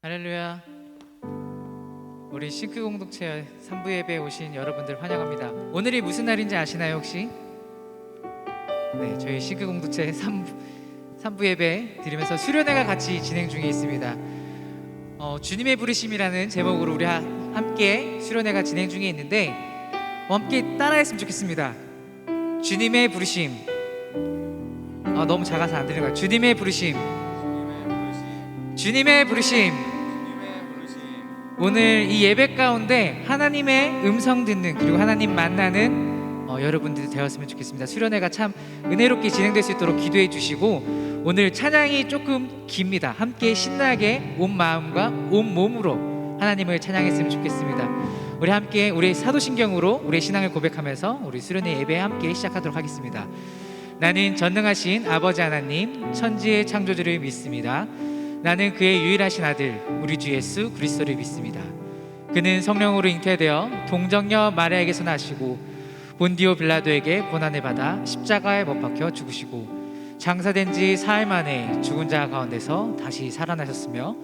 할렐루야. 우리 싱크 공동체 3부 예배에 오신 여러분들 환영합니다. 오늘이 무슨 날인지 아시나요 혹시? 네, 저희 싱크 공동체 3부 예배 드리면서 수련회가 같이 진행 중에 있습니다. 주님의 부르심이라는 제목으로 우리 함께 수련회가 진행 중에 있는데 함께 따라했으면 좋겠습니다. 주님의 부르심. 너무 작아서 안 들리는 거예요. 주님의 부르심. 주님의 부르심. 오늘 이 예배 가운데 하나님의 음성 듣는 그리고 하나님 만나는 여러분들 되었으면 좋겠습니다. 수련회가 참 은혜롭게 진행될 수 있도록 기도해 주시고, 오늘 찬양이 조금 깁니다. 함께 신나게 온 마음과 온 몸으로 하나님을 찬양했으면 좋겠습니다. 우리 함께 우리 사도신경으로 우리의 신앙을 고백하면서 우리 수련회 예배 함께 시작하도록 하겠습니다. 나는 전능하신 아버지 하나님 천지의 창조주를 믿습니다. 나는 그의 유일하신 아들 우리 주 예수 그리스도를 믿습니다. 그는 성령으로 잉태되어 동정녀 마리아에게서 나시고 본디오 빌라도에게 고난을 받아 십자가에 못 박혀 죽으시고 장사된 지 사흘 만에 죽은 자 가운데서 다시 살아나셨으며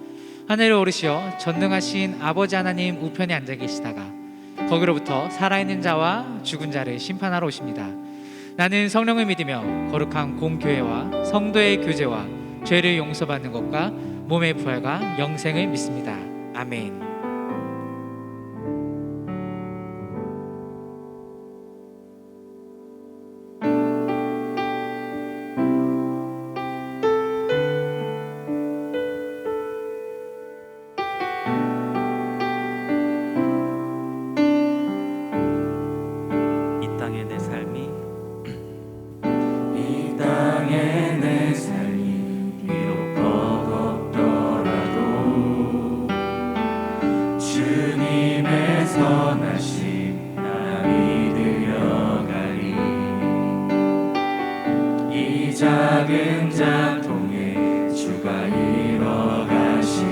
하늘을 오르시어 전능하신 아버지 하나님 우편에 앉아 계시다가 거기로부터 살아있는 자와 죽은 자를 심판하러 오십니다. 나는 성령을 믿으며 거룩한 공교회와 성도의 교제와 죄를 용서받는 것과 몸의 부활과 영생을 믿습니다. 아멘. 이 땅의 내 삶이 비록 버겁더라도 주님의 선하심 나 믿으려 가리. 이 작은 자통에 주가 이뤄가시니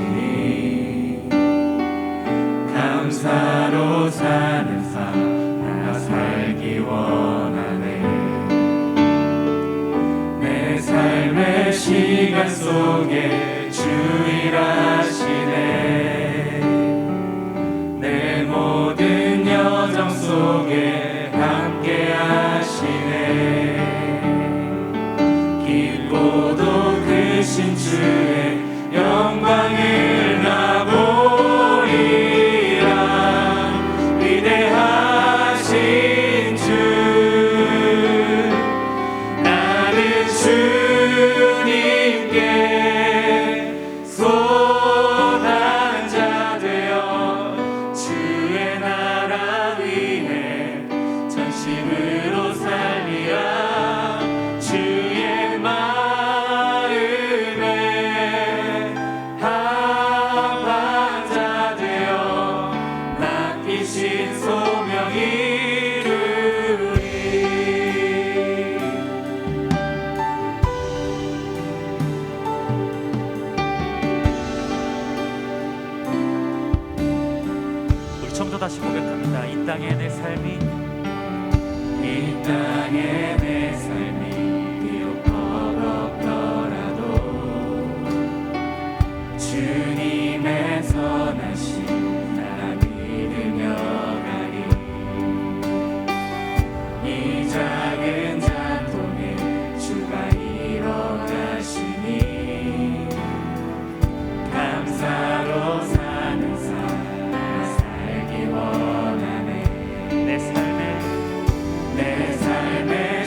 감사로 사는 삶 나 살기 원하네. 내 삶의 시간 속에 주 일하시네. 내 모든 여정 속에 함께 하시네. 깊고도 크신 주의 영광을 나 보리라. 위대하신 주 나는 주님께 소한 자 되어 주의 나라 위해 전심으로 살리라. 주의 마음에 합한 자 되어 맡기신 소명 이루리. 우리 처음부터 다시 고백합니다. 이 땅의 내 삶이 이 땅의 내 삶이 비록 버겁더라도 주님의 선하심 나 믿으며 가리. 이 작은 자통에 주가 이뤄가시니 감사로 사는 삶 나 살기 원하네. 내 삶의 내 삶의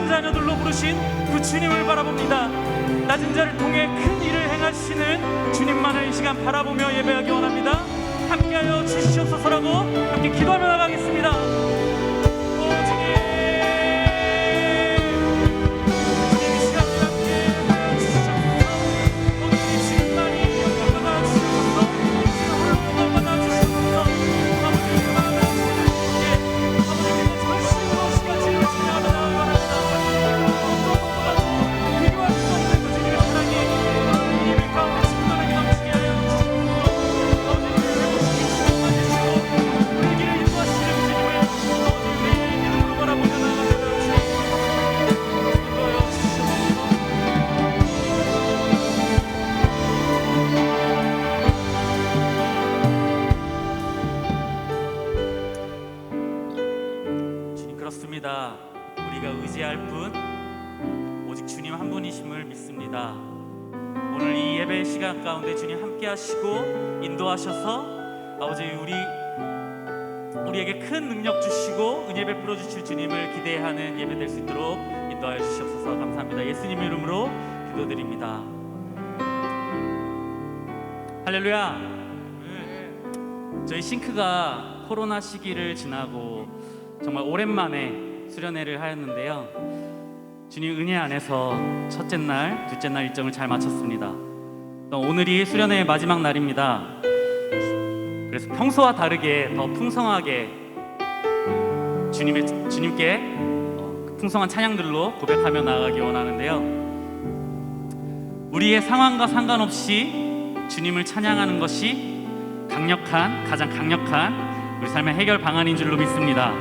착한 자녀들로 부르신 그 주님을 바라봅니다. 낮은 자를 통해 큰 일을 행하시는 주님만을 이 시간 바라보며 예배하기 원합니다. 함께하여 주시옵소서라고 함께 기도하며 나가겠습니다. 오 주님, 주님 이 시간 함께 주시옵소서. 오늘 이 주님만이 영광 받아주시옵소서. 주님 받아주시옵소서. 아버지 마음에 주시는 분께 아버지께서 전심으로 시간 지내며 진행하며 나가기 원합니다. 비교할 수 없는 그 주님의 사랑이 이 예배 가운데 충만하게 넘치게 하여 주시옵소서. 우리 길을 인도하시는 주님을 아버지 이름으로 바라보며 나아갑니다. 인도하여 주시옵소서. 주님, 그렇습니다. 우리가 의지할 분 오직 주님 한 분이심을 믿습니다. 오늘 이 예배 시간 가운데 주님 함께 하시고 인도하셔서 아버지 우리에게 큰 능력 주시고 은혜 베풀어 주실 주님을 기대하는 예배 될 수 있도록 인도하여 주시옵소서. 감사합니다. 예수님의 이름으로 기도드립니다. 할렐루야. 저희 싱크가 코로나 시기를 지나고 정말 오랜만에 수련회를 하였는데요. 주님 은혜 안에서 첫째 날, 둘째 날 일정을 잘 마쳤습니다. 또 오늘이 수련회의 마지막 날입니다. 그래서 평소와 다르게 더 풍성하게 주님께 풍성한 찬양들로 고백하며 나아가기 원하는데요. 우리의 상황과 상관없이 주님을 찬양하는 것이 가장 강력한 우리 삶의 해결 방안인 줄로 믿습니다.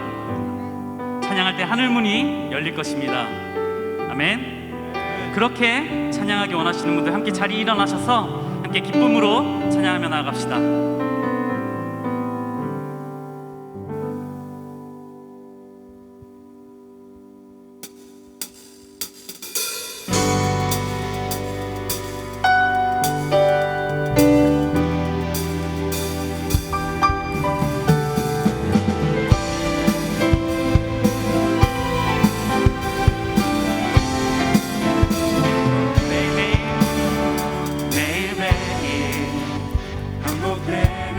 찬양할 때 하늘문이 열릴 것입니다. 아멘. 그렇게 찬양하기 원하시는 분들 함께 자리에 일어나셔서 함께 기쁨으로 찬양하며 나아갑시다. 매일매일 반복되는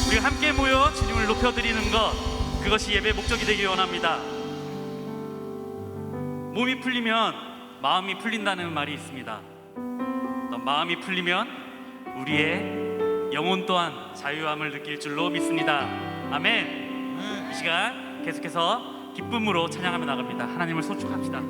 우리가 함께 모여 주님을 높여드리는 것, 그것이 예배의 목적이 되길 원합니다. 몸이 풀리면 마음이 풀린다는 말이 있습니다. 또 마음이 풀리면 우리의 영혼 또한 자유함을 느낄 줄로 믿습니다. 아멘. 이 시간 계속해서 기쁨으로 찬양하며 나갑니다. 하나님을 소축합시다.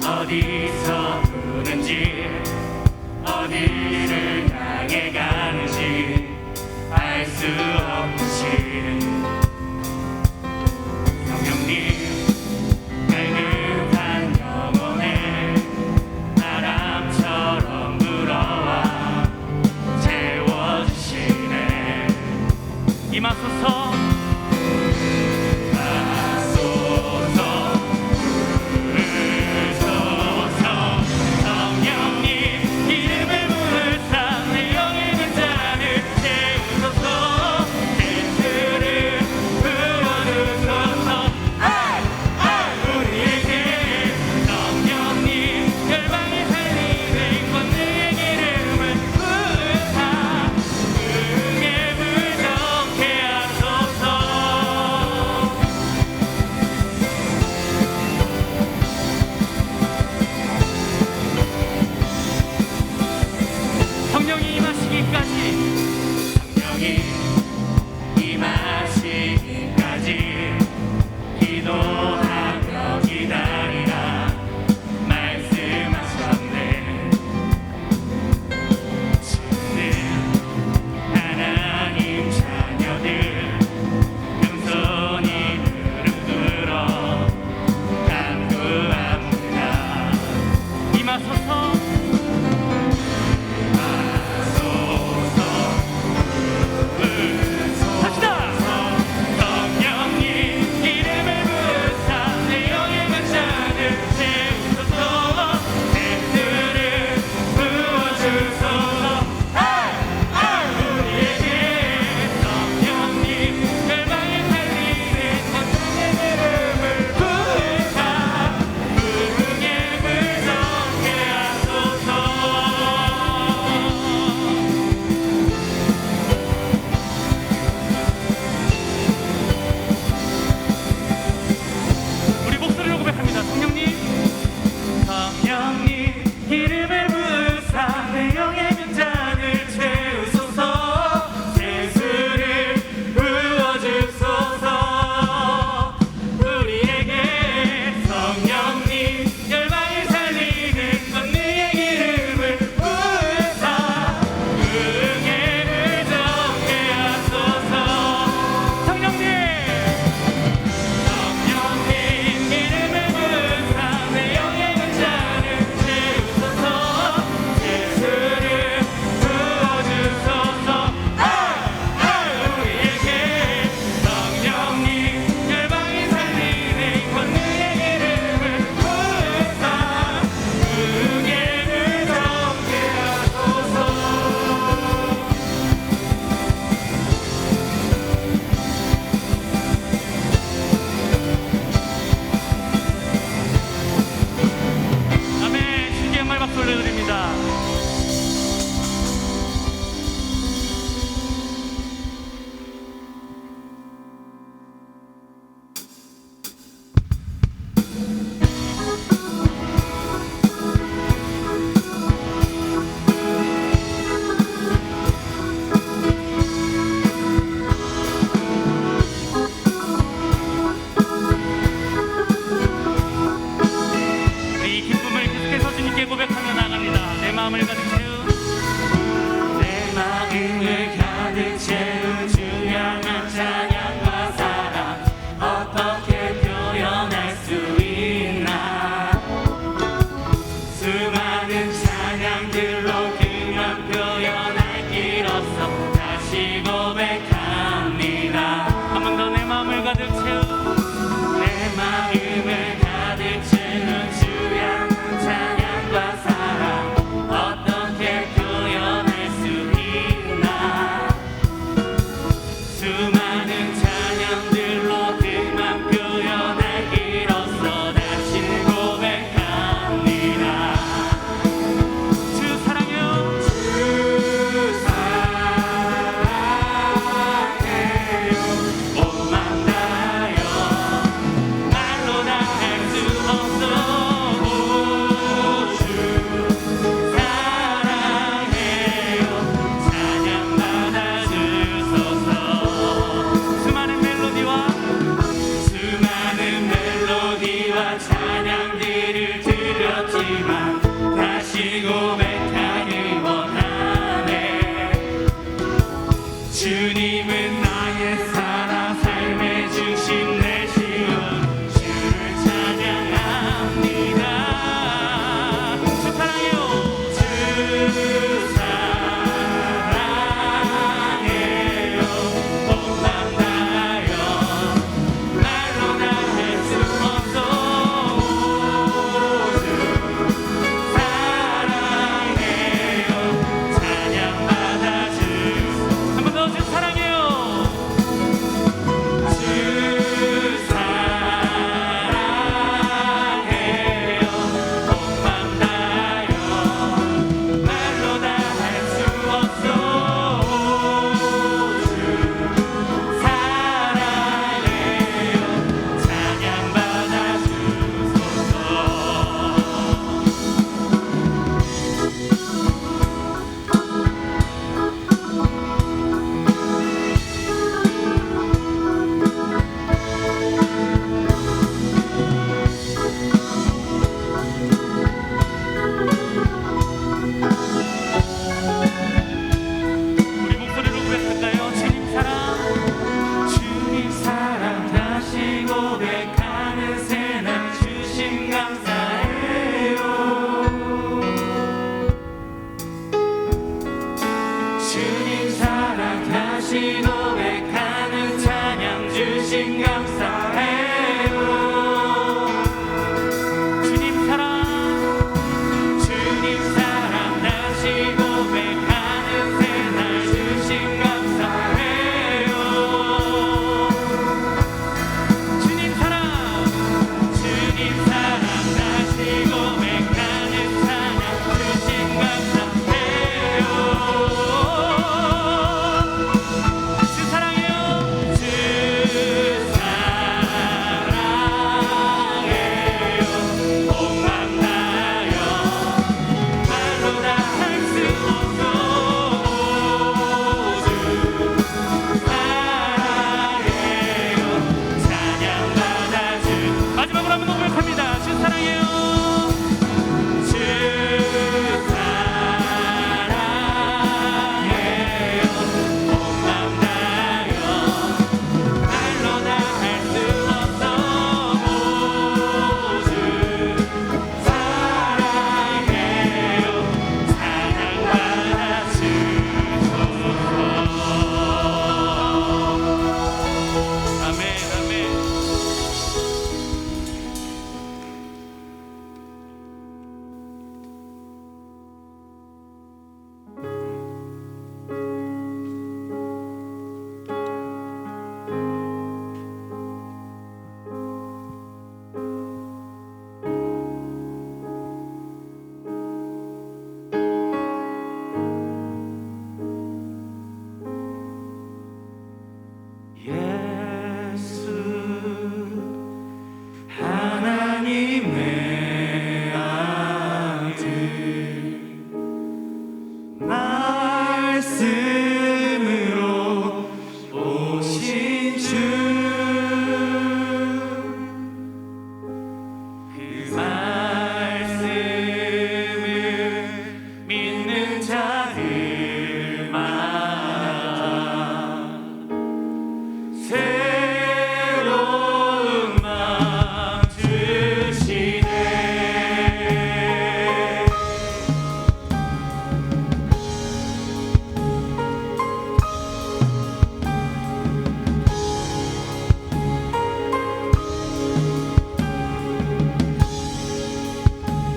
어디서 부는지 어디를 향해 가는지 알 수 없으신 성령님, 갈급한 영혼에 바람처럼 불어와 채워주시네. 임하소서. 성령님, 이름을 부르사 내 영의 근자를 채우소서.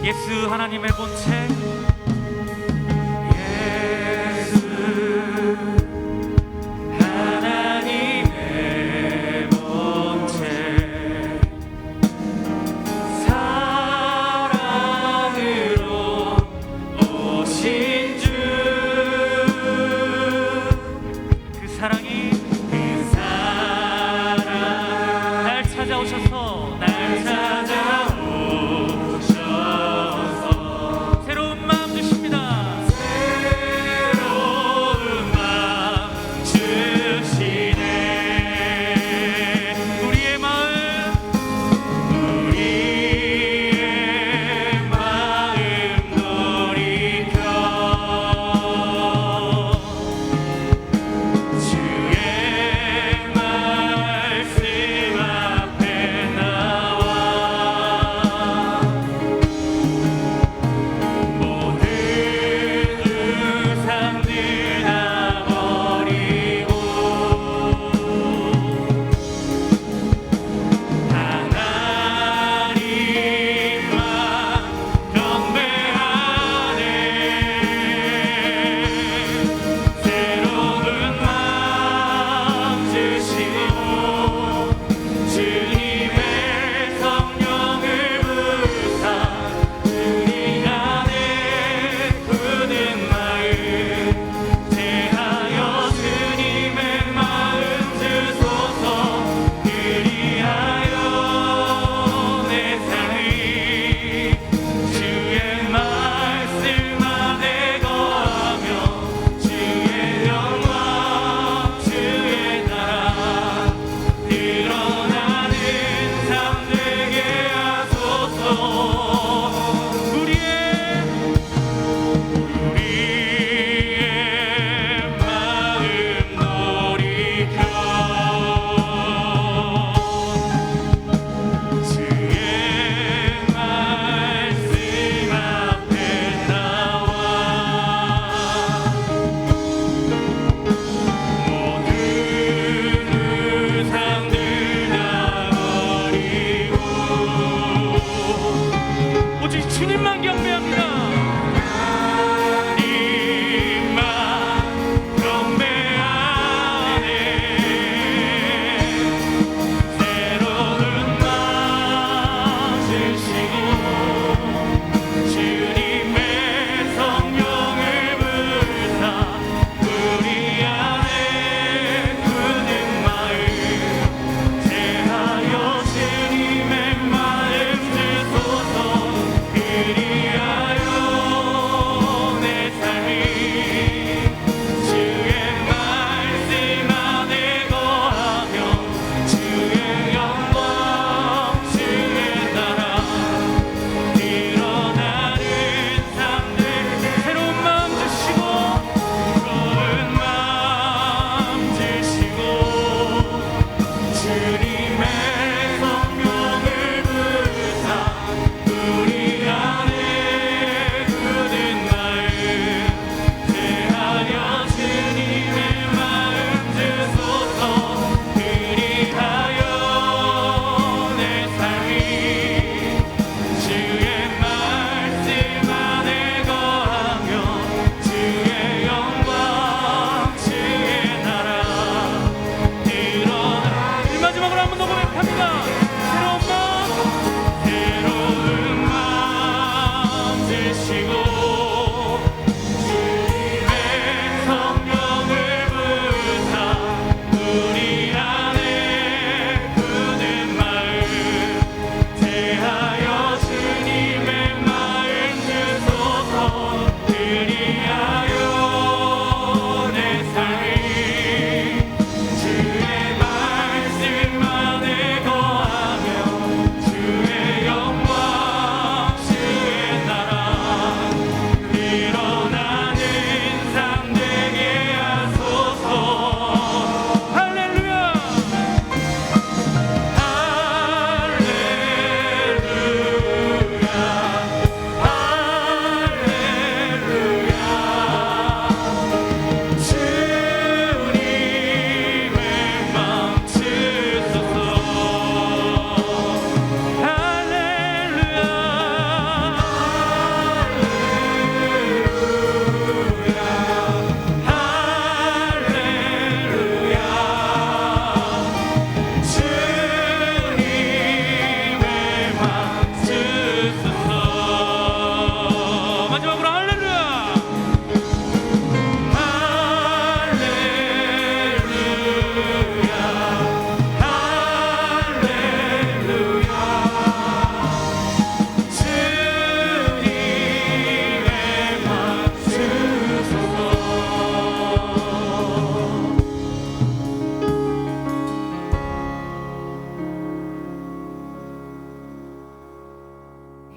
예수 하나님의 본체 하나님의 본체 사랑으로 오신 주 그 사랑이 그 사랑 날 찾아오셔서 날 찾아오셔서 새로운 마음 주십니다. 새로운 마음 주시네 우리의 마음 돌이켜 주의 말씀 앞에 나와 모든 우상들 다 버리고 하나님만 경배하네 새로운 마음 주시고 주님의 성령을 부사 우리 안에 굳은 마음 제하여 주님의 마음 주소서 그리하여 내 삶이 주의 말씀 안에 거하며 주의 영광 주의 나라 드러나는 삶 되게 하소서 우리의 마음 돌이켜 주의 말씀 앞에 나와 모든 우상들 다 버리고 오직 주님만 경배합니다. 하나님만 경배하네 새로운 마음 주시고 주님의 성령을 부사 우리 안에 굳은 마음 제하여 주님의 마음 주소서 그리하여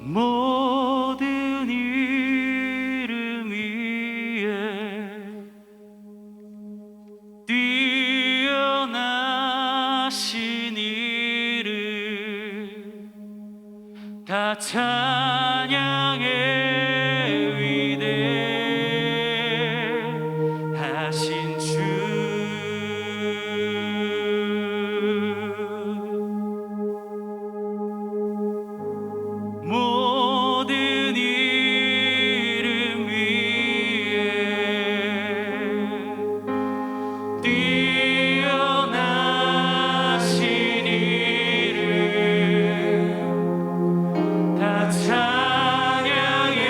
모든 이름 위에 뛰어나신 이름 다 찬양해 위대하신 주 모든 이름 위에 뛰어나신 이름 다 찬양해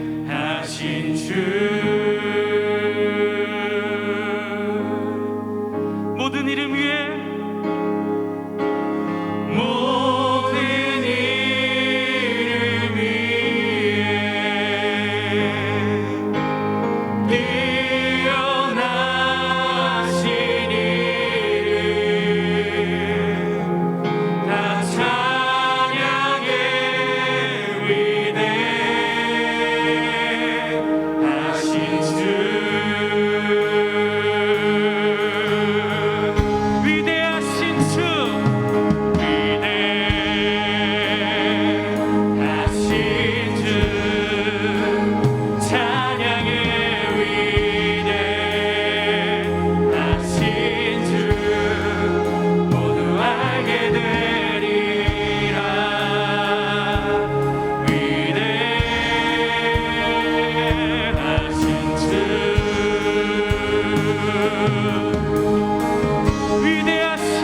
위대하신 주 모든 이름 위에 모든 이름 위에 뛰어나신 이름 다 찬양해 위대하신 주 위대하신 주 위대하신 주 찬양해 위대하신 주 모두 알게 되리라 위대하신 주 위대하신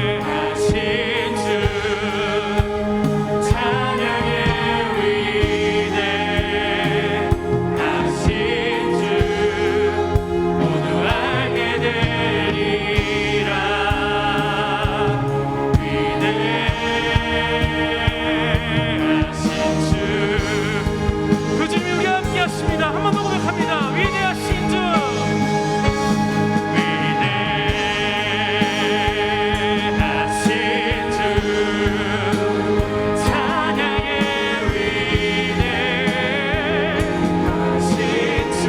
위대하신 주 찬양해 위대하신 주 모두 알게 되리라 위대하신 주 그 주님이 우리와 함께 하십니다. 한 번 더 고백합니다. 위대하신 주 위대하신 주 찬양해 위대하신 주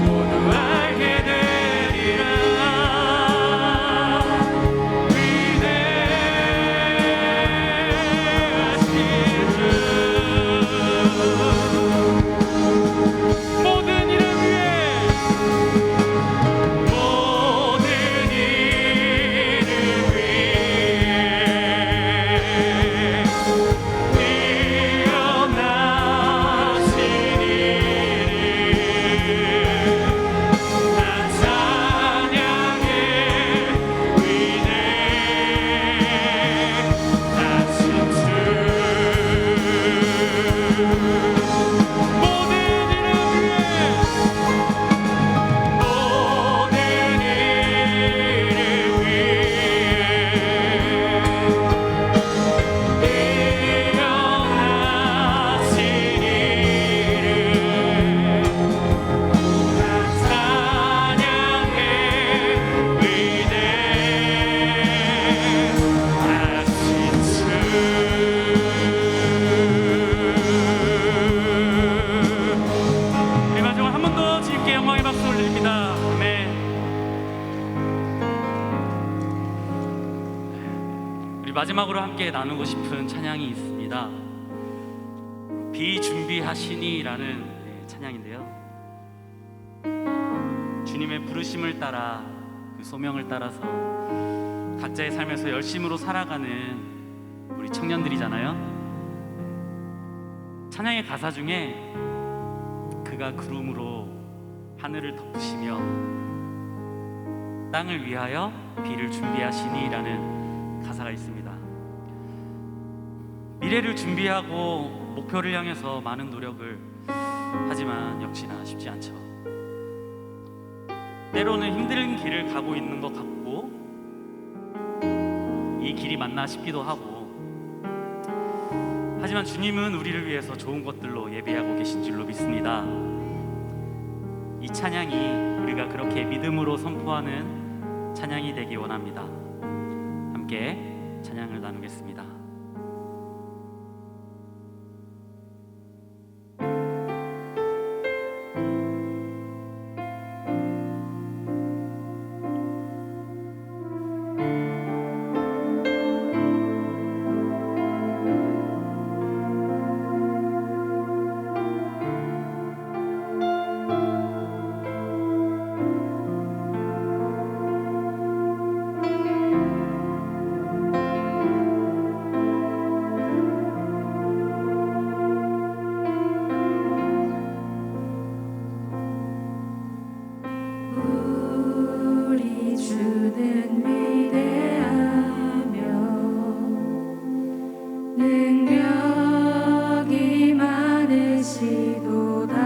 모두 알게 되리라 위대하신 주 모든 이름 위에 모든 이름 위에 뛰어나신 이름 다 찬양해 위대하신 주 모든 이름 위에 모든 이름 위에 뛰어나신 이름 다 찬양해 위대하신 주 우리 마지막 한 번 더 주님께 영광의 박수 올립니다. 아멘. 우리 마지막으로 함께 나누고 싶은 찬양이 있습니다. 비준비하시니라는 찬양인데요. 주님의 부르심을 따라 그 소명을 따라서 각자의 삶에서 열심으로 살아가는 우리 청년들이잖아요. 찬양의 가사 중에 그가 구름으로 하늘을 덮으시며 땅을 위하여 비를 준비하시니라는 가사가 있습니다. 미래를 준비하고 목표를 향해서 많은 노력을 하지만 역시나 쉽지 않죠. 때로는 힘든 길을 가고 있는 것 같고 이 길이 맞나 싶기도 하고, 하지만 주님은 우리를 위해서 좋은 것들로 예비하고 계신 줄로 믿습니다. 이 찬양이 우리가 그렇게 믿음으로 선포하는 찬양이 되기 원합니다. 함께 찬양을 나누겠습니다. 우리 주는 위대하며 능력이 많으시도다.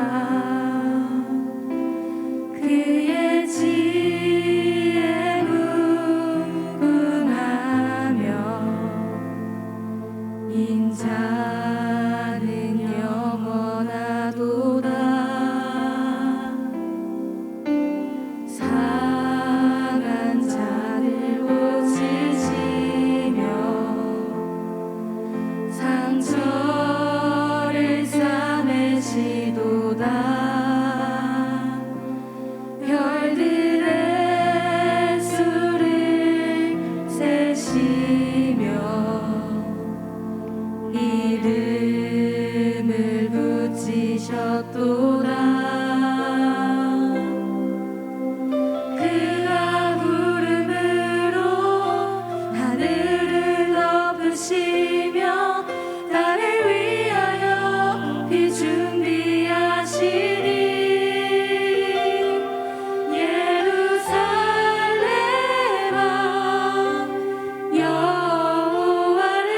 그의 지혜에 무궁하며 인자는 영원하도다. 상한 자를 고치시며 상처를 싸매시도다. 별들의 수를 세시며 이름을 붙이셨도다. 그가 구름으로 하늘을 덮으시며 나를 위하여 비 준비하시니 예루살렘아 여호와를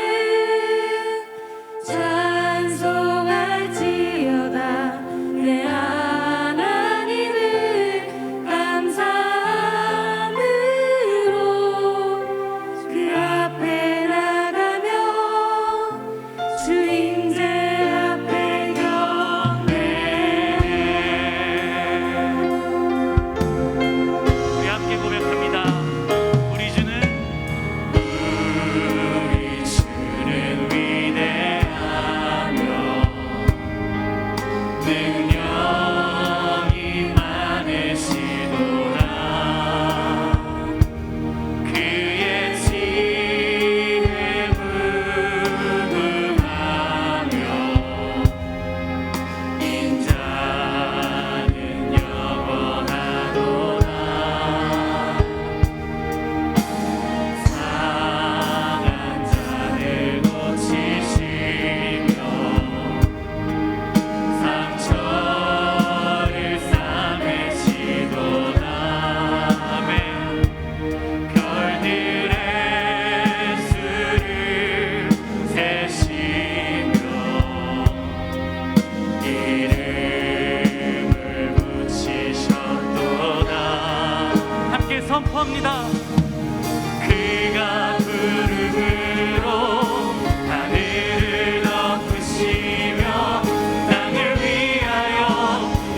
찬송할지어다. 내 하나님을 감사함으로 그 앞에 나가며 주 임재 앞에 경배해. 우리 함께 고백합니다. 우리 주는 위대하며 능력이 많으시도다. 그의 지혜에 무궁하며 인자는 영원하도다. 상한 자를 고치시며 상처를 싸매시도다. 아멘. 별들의 수를 세시며 이름을 붙이셨도다. 함께 선포합니다. 그가 구름으로 하늘을 덮으시며 땅을 위하여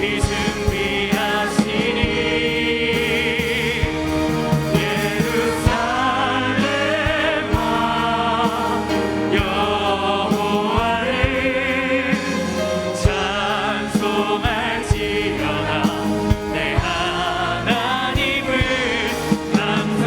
비 준비하시니 예루살렘아 여호와를 찬송할지어다. 내 하나님을 감사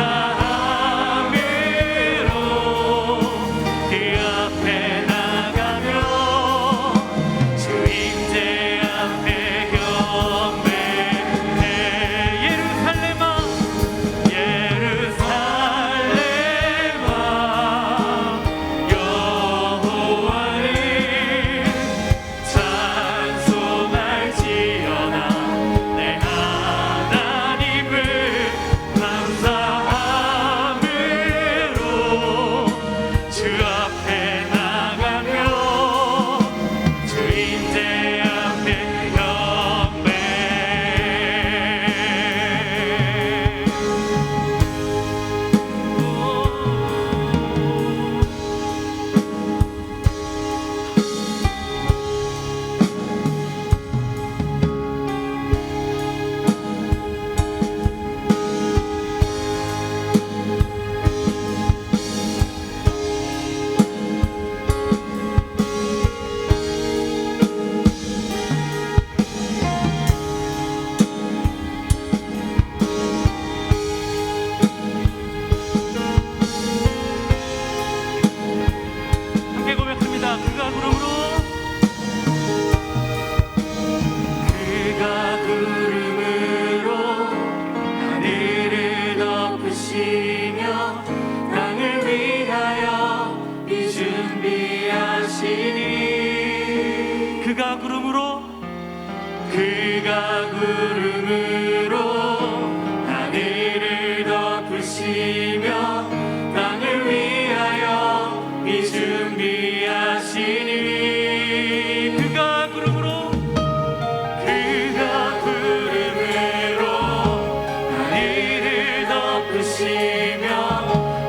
덮으시며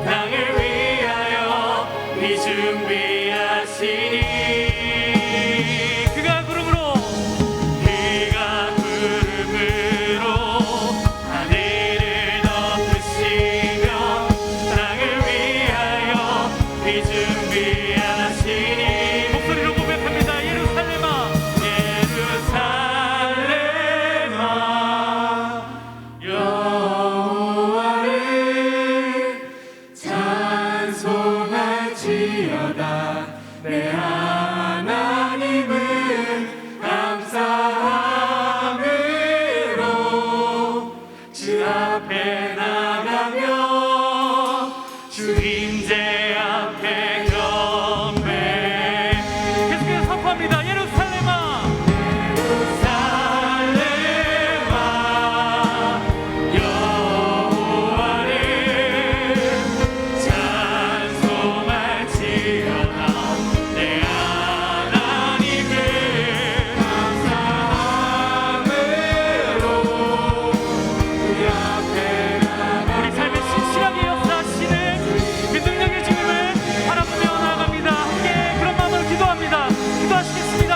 땅을 위하여 비 준비하시니 그가 구름으로 하늘을 덮으시며 땅을 위하여 비 준비하시니 목소리로 고백합니다. 예루살렘아 예루살렘아 여호와를 찬송할지어다 내 하나님은 감사함으로 주 앞에 나가며 주 임재 앞에 경배 계속해서 선포합니다. 예루살렘아 예루살렘아 여호와를 찬송할지어다 내 하나님을 감사함으로 그 앞에 우리 삶에 신실하게 역사하시는 그 능력의 주님을 바라보며 나아갑니다. 함께 그런 마음으로 기도합니다. 기도하시겠습니다.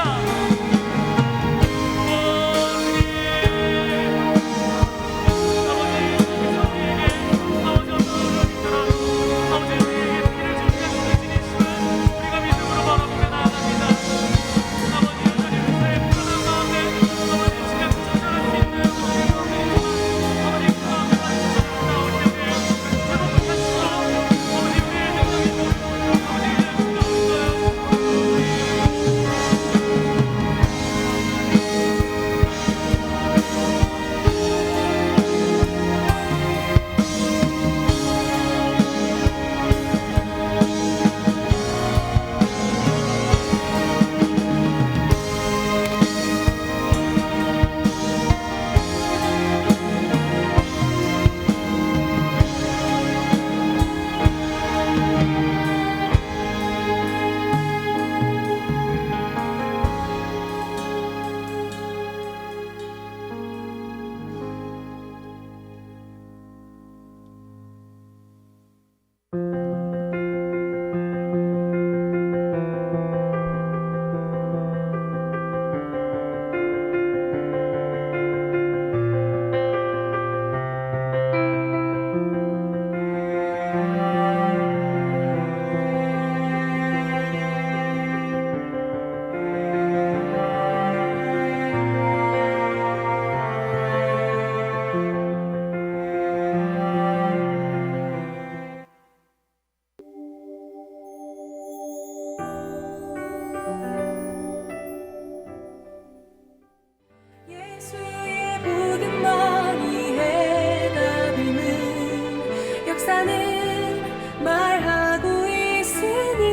예수의 모든 머리에 담임은 역사는 말하고 있으니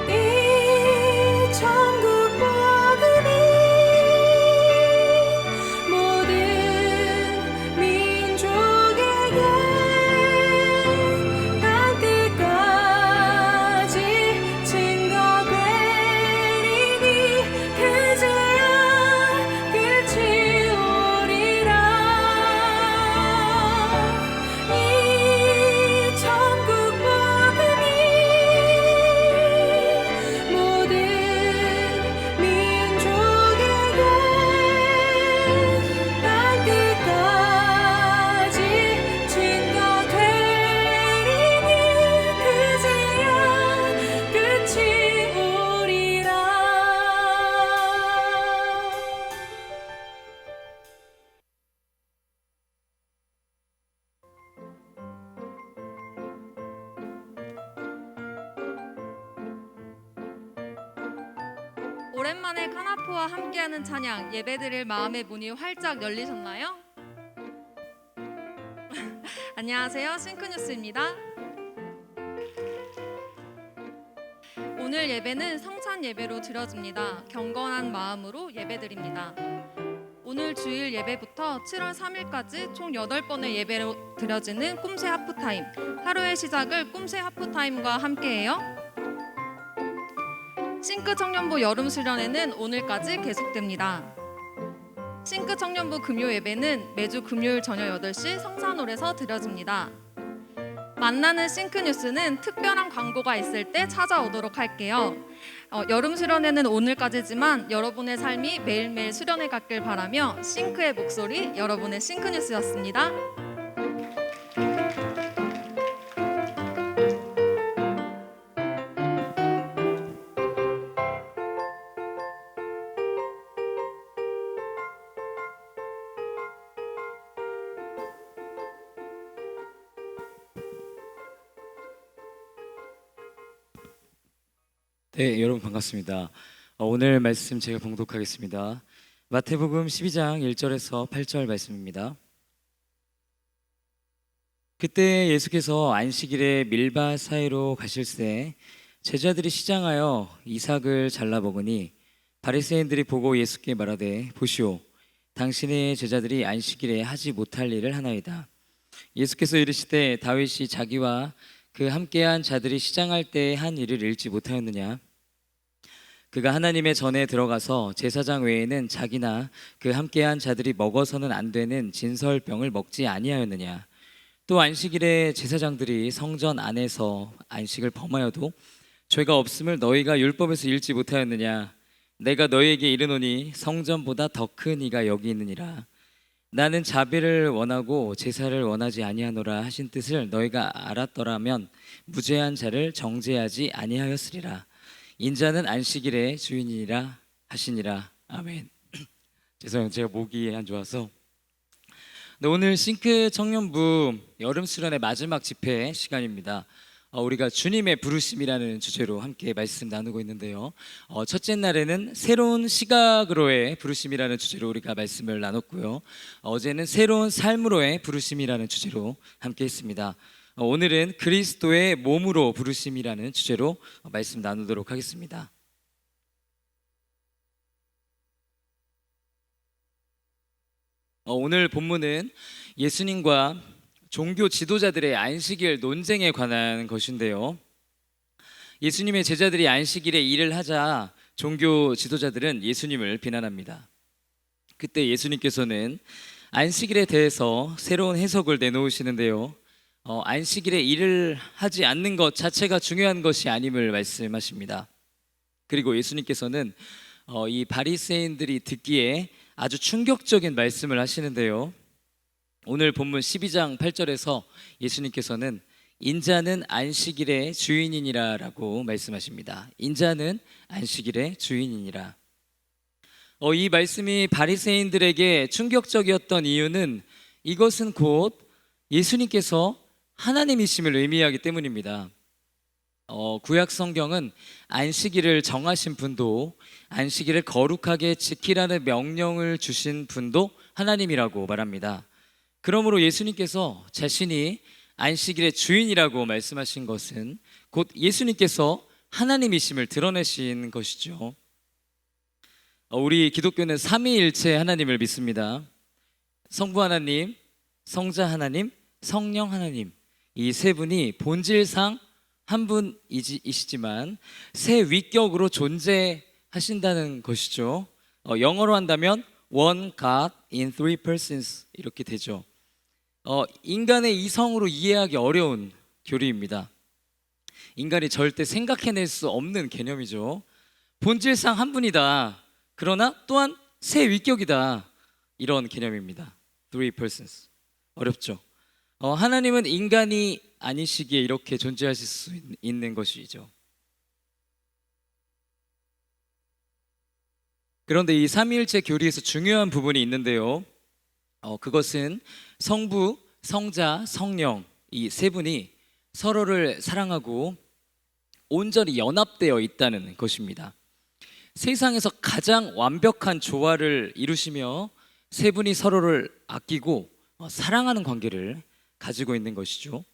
이 천국 복음이 모든 민족에게 땅끝까지 증거되리니 그제야 끝이 오리라. 이 천국 복음이 모든 민족에게 땅끝까지 증거되리니 그제야 끝이 오리라. 오랜만에 카나포와 함께하는 찬양 예배드릴 마음의 문이 활짝 열리셨나요? 안녕하세요, 싱크뉴스입니다. 오늘 예배는 성찬 예배로 드려집니다. 경건한 마음으로 예배드립니다. 오늘 주일 예배부터 7월 3일까지 총 8번의 예배로 드려지는 꿈새 하프타임, 하루의 시작을 꿈새 하프타임과 함께해요. 싱크 청년부 여름 수련회는 오늘까지 계속됩니다. 싱크 청년부 금요 예배는 매주 금요일 저녁 8시 성산홀에서 드려집니다. 만나는 싱크 뉴스는 특별한 광고가 있을 때 찾아오도록 할게요. 여름 수련회는 오늘까지지만 여러분의 삶이 매일매일 수련회 같길 바라며 싱크의 목소리, 여러분의 싱크 뉴스였습니다. 네, 여러분 반갑습니다. 오늘 말씀 제가 봉독하겠습니다. 마태복음 12장 1절에서 8절 말씀입니다. 그때 예수께서 안식일에 밀밭 사이로 가실새 제자들이 시장하여 이삭을 잘라 먹으니 바리새인들이 보고 예수께 말하되 보시오, 당신의 제자들이 안식일에 하지 못할 일을 하나이다. 예수께서 이르시되 다윗이 자기와 그 함께한 자들이 시장할 때 한 일을 읽지 못하였느냐? 그가 하나님의 전에 들어가서 제사장 외에는 자기나 그 함께한 자들이 먹어서는 안 되는 진설병을 먹지 아니하였느냐? 또 안식일에 제사장들이 성전 안에서 안식을 범하여도 죄가 없음을 너희가 율법에서 읽지 못하였느냐? 내가 너희에게 이르노니 성전보다 더 큰 이가 여기 있느니라. 나는 자비를 원하고 제사를 원하지 아니하노라 하신 뜻을 너희가 알았더라면 무죄한 자를 정죄하지 아니하였으리라. 인자는 안식일의 주인이니라 하시니라. 아멘. 죄송해요, 제가 목이 안 좋아서. 네, 오늘 싱크 청년부 여름 수련의 마지막 집회 시간입니다. 우리가 주님의 부르심이라는 주제로 함께 말씀 나누고 있는데요. 첫째 날에는 새로운 시각으로의 부르심이라는 주제로 우리가 말씀을 나눴고요. 어제는 새로운 삶으로의 부르심이라는 주제로 함께 했습니다. 오늘은 그리스도의 몸으로 부르심이라는 주제로 말씀 나누도록 하겠습니다. 오늘 본문은 예수님과 종교 지도자들의 안식일 논쟁에 관한 것인데요. 예수님의 제자들이 안식일에 일을 하자 종교 지도자들은 예수님을 비난합니다. 그때 예수님께서는 안식일에 대해서 새로운 해석을 내놓으시는데요. 안식일에 일을 하지 않는 것 자체가 중요한 것이 아님을 말씀하십니다. 그리고 예수님께서는 이 바리새인들이 듣기에 아주 충격적인 말씀을 하시는데요. 오늘 본문 12장 8절에서 예수님께서는 인자는 안식일의 주인이니라 라고 말씀하십니다. 인자는 안식일의 주인이니라. 이 말씀이 바리새인들에게 충격적이었던 이유는 이것은 곧 예수님께서 하나님이심을 의미하기 때문입니다. 구약 성경은 안식일을 정하신 분도 안식일을 거룩하게 지키라는 명령을 주신 분도 하나님이라고 말합니다. 그러므로 예수님께서 자신이 안식일의 주인이라고 말씀하신 것은 곧 예수님께서 하나님이심을 드러내신 것이죠. 우리 기독교는 삼위일체 하나님을 믿습니다. 성부 하나님, 성자 하나님, 성령 하나님, 이 세 분이 본질상 한 분이시지만 세 위격으로 존재하신다는 것이죠. 영어로 한다면 One God in three persons 이렇게 되죠. 인간의 이성으로 이해하기 어려운 교리입니다. 인간이 절대 생각해낼 수 없는 개념이죠. 본질상 한 분이다. 그러나 또한 세 위격이다. 이런 개념입니다. Three persons. 어렵죠. 하나님은 인간이 아니시기에 이렇게 존재하실 수 있는 것이죠. 그런데 이 삼위일체 교리에서 중요한 부분이 있는데요. 그것은 성부, 성자, 성령 이 세 분이 서로를 사랑하고 온전히 연합되어 있다는 것입니다. 세상에서 가장 완벽한 조화를 이루시며 세 분이 서로를 아끼고 사랑하는 관계를 가지고 있는 것이죠.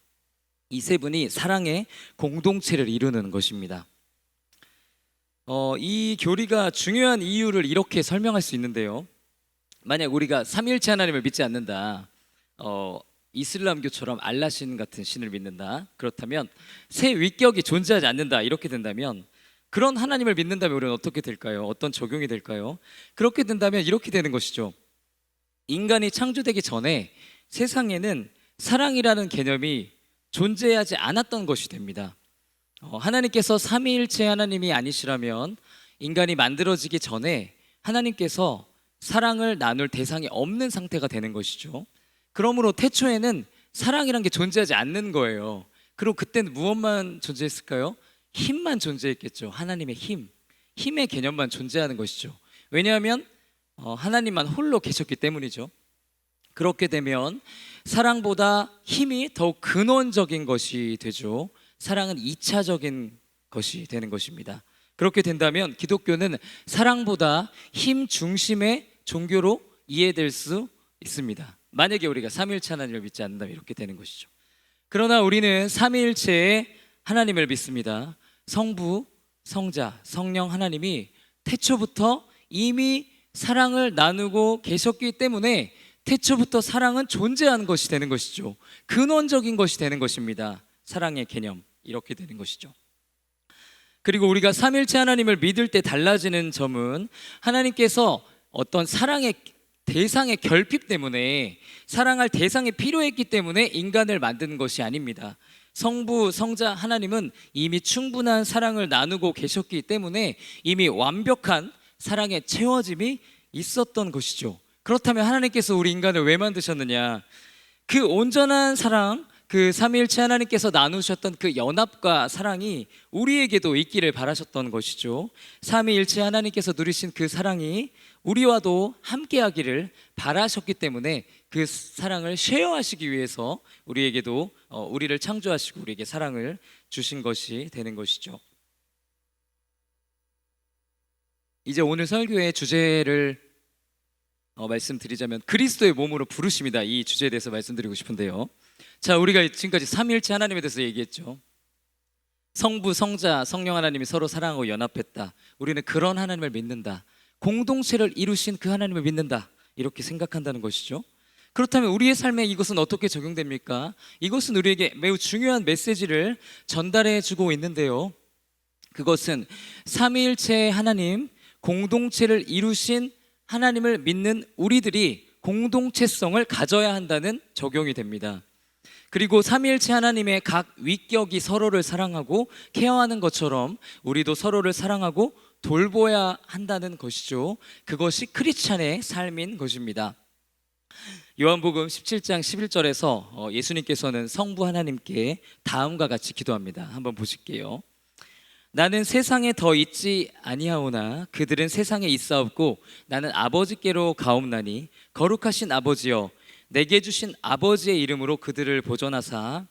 이 세 분이 사랑의 공동체를 이루는 것입니다. 이 교리가 중요한 이유를 이렇게 설명할 수 있는데요. 만약 우리가 삼위일체 하나님을 믿지 않는다, 이슬람교처럼 알라신 같은 신을 믿는다, 그렇다면 세 위격이 존재하지 않는다 이렇게 된다면 그런 하나님을 믿는다면 우리는 어떻게 될까요? 어떤 적용이 될까요? 그렇게 된다면 이렇게 되는 것이죠. 인간이 창조되기 전에 세상에는 사랑이라는 개념이 존재하지 않았던 것이 됩니다. 하나님께서 삼위일체 하나님이 아니시라면 인간이 만들어지기 전에 하나님께서 사랑을 나눌 대상이 없는 상태가 되는 것이죠. 그러므로 태초에는 사랑이란 게 존재하지 않는 거예요. 그리고 그때는 무엇만 존재했을까요? 힘만 존재했겠죠. 하나님의 힘, 힘의 개념만 존재하는 것이죠. 왜냐하면 하나님만 홀로 계셨기 때문이죠. 그렇게 되면 사랑보다 힘이 더욱 근원적인 것이 되죠. 사랑은 2차적인 것이 되는 것입니다. 그렇게 된다면 기독교는 사랑보다 힘 중심의 종교로 이해될 수 있습니다. 만약에 우리가 삼위일체 하나님을 믿지 않는다면 이렇게 되는 것이죠. 그러나 우리는 삼위일체의 하나님을 믿습니다. 성부, 성자, 성령 하나님이 태초부터 이미 사랑을 나누고 계셨기 때문에 태초부터 사랑은 존재하는 것이 되는 것이죠. 근원적인 것이 되는 것입니다. 사랑의 개념, 이렇게 되는 것이죠. 그리고 우리가 삼위일체 하나님을 믿을 때 달라지는 점은 하나님께서 어떤 사랑의 대상의 결핍 때문에 사랑할 대상이 필요했기 때문에 인간을 만든 것이 아닙니다. 성부, 성자 하나님은 이미 충분한 사랑을 나누고 계셨기 때문에 이미 완벽한 사랑의 채워짐이 있었던 것이죠. 그렇다면 하나님께서 우리 인간을 왜 만드셨느냐? 그 온전한 사랑, 그 삼위일체 하나님께서 나누셨던 그 연합과 사랑이 우리에게도 있기를 바라셨던 것이죠. 삼위일체 하나님께서 누리신 그 사랑이 우리와도 함께하기를 바라셨기 때문에 그 사랑을 쉐어하시기 위해서 우리에게도 우리를 창조하시고 우리에게 사랑을 주신 것이 되는 것이죠. 이제 오늘 설교의 주제를 말씀드리자면 그리스도의 몸으로 부르심이다. 이 주제에 대해서 말씀드리고 싶은데요. 자, 우리가 지금까지 삼위일체 하나님에 대해서 얘기했죠. 성부, 성자, 성령 하나님이 서로 사랑하고 연합했다. 우리는 그런 하나님을 믿는다. 공동체를 이루신 그 하나님을 믿는다. 이렇게 생각한다는 것이죠. 그렇다면 우리의 삶에 이것은 어떻게 적용됩니까? 이것은 우리에게 매우 중요한 메시지를 전달해 주고 있는데요. 그것은 삼위일체 하나님, 공동체를 이루신 하나님을 믿는 우리들이 공동체성을 가져야 한다는 적용이 됩니다. 그리고 삼위일체 하나님의 각 위격이 서로를 사랑하고 케어하는 것처럼 우리도 서로를 사랑하고 돌보아야 한다는 것이죠. 그것이 크리스찬의 삶인 것입니다. 요한복음 17장 11절에서 예수님께서는 성부 하나님께 다음과 같이 기도합니다. 한번 보실게요. 나는 세상에 더 있지 아니하오나 그들은 세상에 있사옵고 나는 아버지께로 가옵나니 거룩하신 아버지여 내게 주신 아버지의 이름으로 그들을 보존하사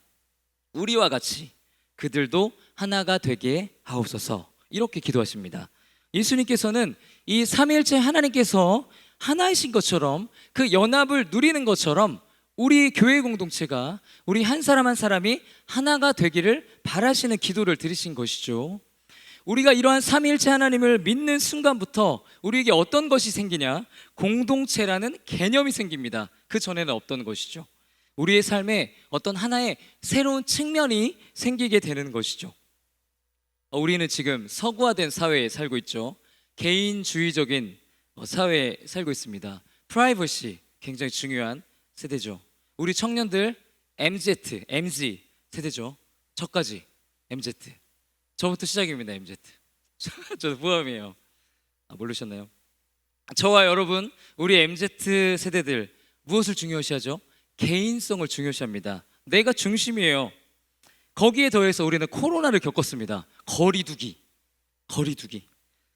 우리와 같이 그들도 하나가 되게 하옵소서. 이렇게 기도하십니다. 예수님께서는 이 삼위일체 하나님께서 하나이신 것처럼 그 연합을 누리는 것처럼 우리 교회 공동체가 우리 한 사람 한 사람이 하나가 되기를 바라시는 기도를 드리신 것이죠. 우리가 이러한 삼위일체 하나님을 믿는 순간부터 우리에게 어떤 것이 생기냐? 공동체라는 개념이 생깁니다. 그 전에는 없던 것이죠. 우리의 삶에 어떤 하나의 새로운 측면이 생기게 되는 것이죠. 우리는 지금 서구화된 사회에 살고 있죠. 개인주의적인 사회에 살고 있습니다. 프라이버시 굉장히 중요한 세대죠. 우리 청년들 MZ, MZ 세대죠. 저까지 MZ. 저부터 시작입니다. MZ. 저도 부함이에요. 모르셨나요? 저와 여러분, 우리 MZ 세대들 무엇을 중요시하죠? 개인성을 중요시합니다. 내가 중심이에요. 거기에 더해서 우리는 코로나를 겪었습니다. 거리두기.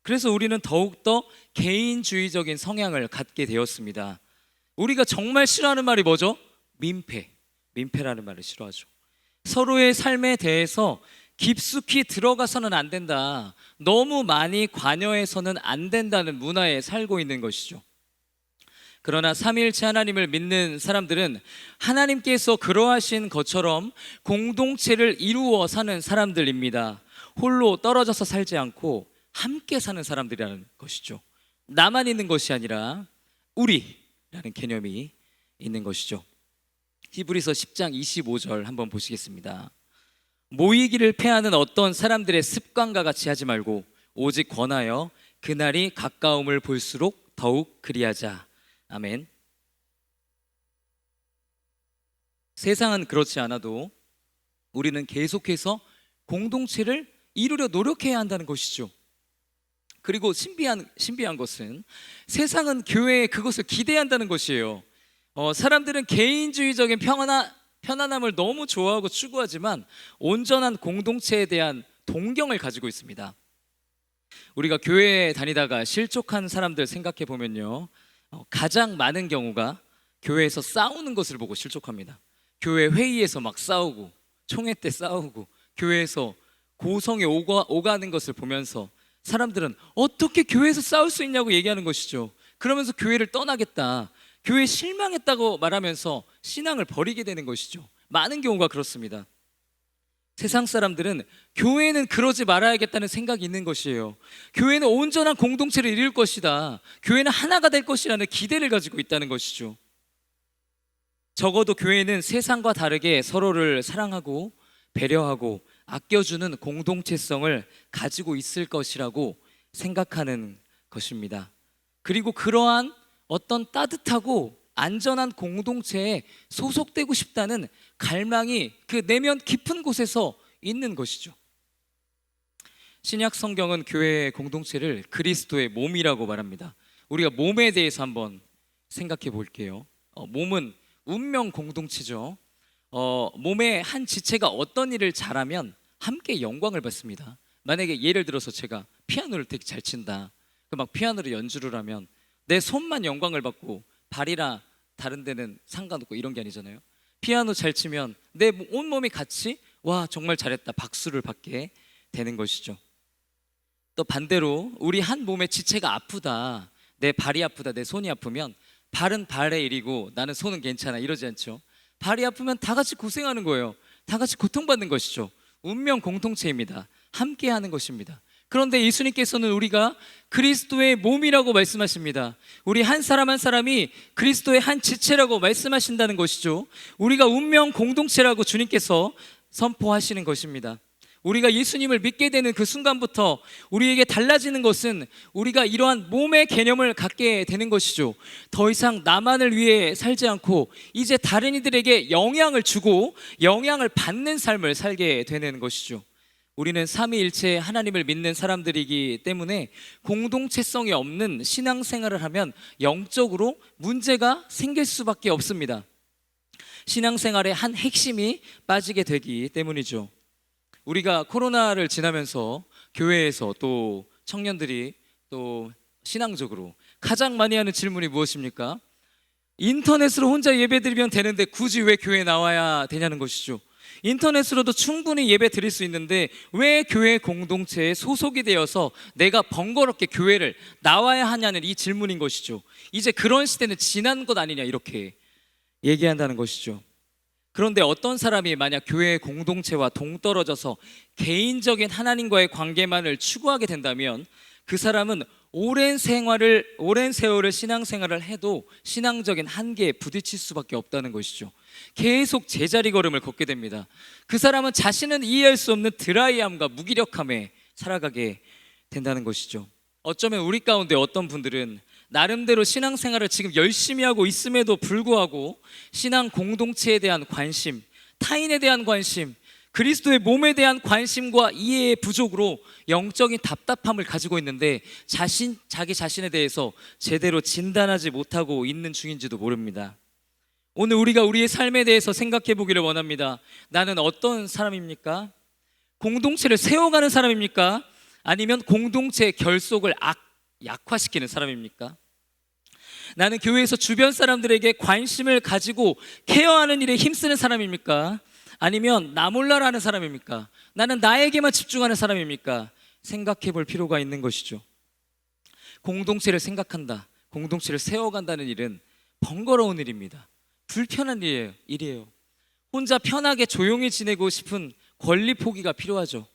그래서 우리는 더욱더 개인주의적인 성향을 갖게 되었습니다. 우리가 정말 싫어하는 말이 뭐죠? 민폐라는 말을 싫어하죠. 서로의 삶에 대해서 깊숙이 들어가서는 안 된다. 너무 많이 관여해서는 안 된다는 문화에 살고 있는 것이죠. 그러나 삼위일체 하나님을 믿는 사람들은 하나님께서 그러하신 것처럼 공동체를 이루어 사는 사람들입니다. 홀로 떨어져서 살지 않고 함께 사는 사람들이라는 것이죠. 나만 있는 것이 아니라 우리라는 개념이 있는 것이죠. 히브리서 10장 25절 한번 보시겠습니다. 모이기를 패하는 어떤 사람들의 습관과 같이 하지 말고 오직 권하여 그날이 가까움을 볼수록 더욱 그리하자. 아멘. 세상은 그렇지 않아도 우리는 계속해서 공동체를 이루려 노력해야 한다는 것이죠. 그리고 신비한 것은 세상은 교회에 그것을 기대한다는 것이에요. 사람들은 개인주의적인 편안함을 너무 좋아하고 추구하지만 온전한 공동체에 대한 동경을 가지고 있습니다. 우리가 교회에 다니다가 실족한 사람들 생각해 보면요, 가장 많은 경우가 교회에서 싸우는 것을 보고 실족합니다. 교회 회의에서 막 싸우고, 총회 때 싸우고, 교회에서 고성에 오가는 것을 보면서 사람들은 어떻게 교회에서 싸울 수 있냐고 얘기하는 것이죠. 그러면서 교회를 떠나겠다, 교회에 실망했다고 말하면서 신앙을 버리게 되는 것이죠. 많은 경우가 그렇습니다. 세상 사람들은 교회는 그러지 말아야겠다는 생각이 있는 것이에요. 교회는 온전한 공동체를 이룰 것이다, 교회는 하나가 될 것이라는 기대를 가지고 있다는 것이죠. 적어도 교회는 세상과 다르게 서로를 사랑하고 배려하고 아껴주는 공동체성을 가지고 있을 것이라고 생각하는 것입니다. 그리고 그러한 어떤 따뜻하고 안전한 공동체에 소속되고 싶다는 갈망이 그 내면 깊은 곳에서 있는 것이죠. 신약 성경은 교회의 공동체를 그리스도의 몸이라고 말합니다. 우리가 몸에 대해서 한번 생각해 볼게요. 몸은 운명 공동체죠. 몸의 한 지체가 어떤 일을 잘하면 함께 영광을 받습니다. 만약에 예를 들어서 제가 피아노를 되게 잘 친다, 막 피아노를 연주를 하면 내 손만 영광을 받고 발이나 다른 데는 상관없고 이런 게 아니잖아요. 피아노 잘 치면 내 온몸이 같이 와 정말 잘했다 박수를 받게 되는 것이죠. 또 반대로 우리 한 몸의 지체가 아프다, 내 발이 아프다, 내 손이 아프면 발은 발의 일이고 나는 손은 괜찮아 이러지 않죠. 발이 아프면 다 같이 고생하는 거예요. 다 같이 고통받는 것이죠. 운명 공동체입니다. 함께 하는 것입니다. 그런데 예수님께서는 우리가 그리스도의 몸이라고 말씀하십니다. 우리 한 사람 한 사람이 그리스도의 한 지체라고 말씀하신다는 것이죠. 우리가 운명 공동체라고 주님께서 선포하시는 것입니다. 우리가 예수님을 믿게 되는 그 순간부터 우리에게 달라지는 것은 우리가 이러한 몸의 개념을 갖게 되는 것이죠. 더 이상 나만을 위해 살지 않고 이제 다른 이들에게 영향을 주고 영향을 받는 삶을 살게 되는 것이죠. 우리는 삼위일체 하나님을 믿는 사람들이기 때문에 공동체성이 없는 신앙생활을 하면 영적으로 문제가 생길 수밖에 없습니다. 신앙생활의 한 핵심이 빠지게 되기 때문이죠. 우리가 코로나를 지나면서 교회에서 또 청년들이 또 신앙적으로 가장 많이 하는 질문이 무엇입니까? 인터넷으로 혼자 예배드리면 되는데 굳이 왜 교회에 나와야 되냐는 것이죠. 인터넷으로도 충분히 예배 드릴 수 있는데 왜 교회 공동체에 소속이 되어서 내가 번거롭게 교회를 나와야 하냐는 이 질문인 것이죠. 이제 그런 시대는 지난 것 아니냐 이렇게 얘기한다는 것이죠. 그런데 어떤 사람이 만약 교회 공동체와 동떨어져서 개인적인 하나님과의 관계만을 추구하게 된다면 그 사람은 오랜 세월을 신앙생활을 해도 신앙적인 한계에 부딪힐 수밖에 없다는 것이죠. 계속 제자리 걸음을 걷게 됩니다. 그 사람은 자신은 이해할 수 없는 드라이함과 무기력함에 살아가게 된다는 것이죠. 어쩌면 우리 가운데 어떤 분들은 나름대로 신앙생활을 지금 열심히 하고 있음에도 불구하고 신앙 공동체에 대한 관심, 타인에 대한 관심, 그리스도의 몸에 대한 관심과 이해의 부족으로 영적인 답답함을 가지고 있는데 자기 자신에 대해서 제대로 진단하지 못하고 있는 중인지도 모릅니다. 오늘 우리가 우리의 삶에 대해서 생각해 보기를 원합니다. 나는 어떤 사람입니까? 공동체를 세워가는 사람입니까? 아니면 공동체의 결속을 약화시키는 사람입니까? 나는 교회에서 주변 사람들에게 관심을 가지고 케어하는 일에 힘쓰는 사람입니까? 아니면 나 몰라라는 사람입니까? 나는 나에게만 집중하는 사람입니까? 생각해 볼 필요가 있는 것이죠. 공동체를 생각한다, 공동체를 세워간다는 일은 번거로운 일입니다. 불편한 일이에요. 혼자 편하게 조용히 지내고 싶은 권리 포기가 필요하죠.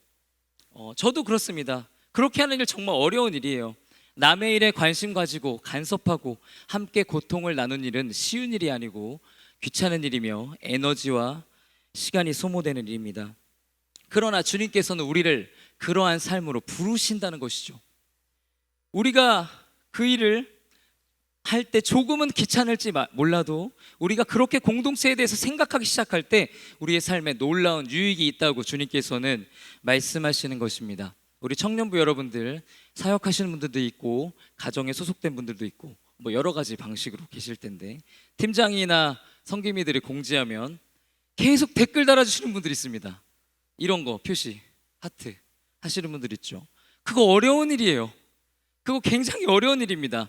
저도 그렇습니다. 그렇게 하는 일 정말 어려운 일이에요. 남의 일에 관심 가지고 간섭하고 함께 고통을 나눈 일은 쉬운 일이 아니고 귀찮은 일이며 에너지와 시간이 소모되는 일입니다. 그러나 주님께서는 우리를 그러한 삶으로 부르신다는 것이죠. 우리가 그 일을 할 때 조금은 귀찮을지 몰라도 우리가 그렇게 공동체에 대해서 생각하기 시작할 때 우리의 삶에 놀라운 유익이 있다고 주님께서는 말씀하시는 것입니다. 우리 청년부 여러분들, 사역하시는 분들도 있고 가정에 소속된 분들도 있고 뭐 여러 가지 방식으로 계실 텐데, 팀장이나 성기미들이 공지하면 계속 댓글 달아주시는 분들이 있습니다. 이런 거 표시, 하트 하시는 분들 있죠. 그거 어려운 일이에요. 그거 굉장히 어려운 일입니다.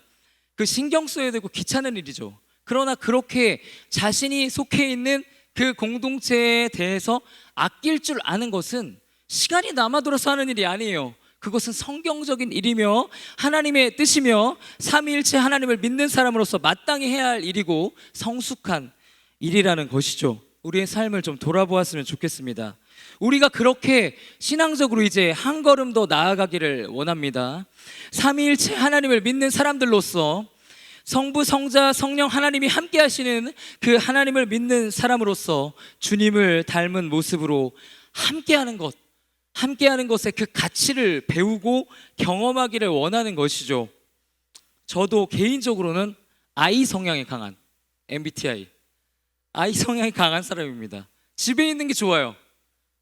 그 신경 써야 되고 귀찮은 일이죠. 그러나 그렇게 자신이 속해 있는 그 공동체에 대해서 아낄 줄 아는 것은 시간이 남아 돌아서 하는 일이 아니에요. 그것은 성경적인 일이며 하나님의 뜻이며 삼위일체 하나님을 믿는 사람으로서 마땅히 해야 할 일이고 성숙한 일이라는 것이죠. 우리의 삶을 좀 돌아보았으면 좋겠습니다. 우리가 그렇게 신앙적으로 이제 한 걸음 더 나아가기를 원합니다. 삼위일체 하나님을 믿는 사람들로서 성부, 성자, 성령 하나님이 함께 하시는 그 하나님을 믿는 사람으로서 주님을 닮은 모습으로 함께하는 것의 그 가치를 배우고 경험하기를 원하는 것이죠. 저도 개인적으로는 I 성향이 강한 MBTI I 성향이 강한 사람입니다. 집에 있는 게 좋아요.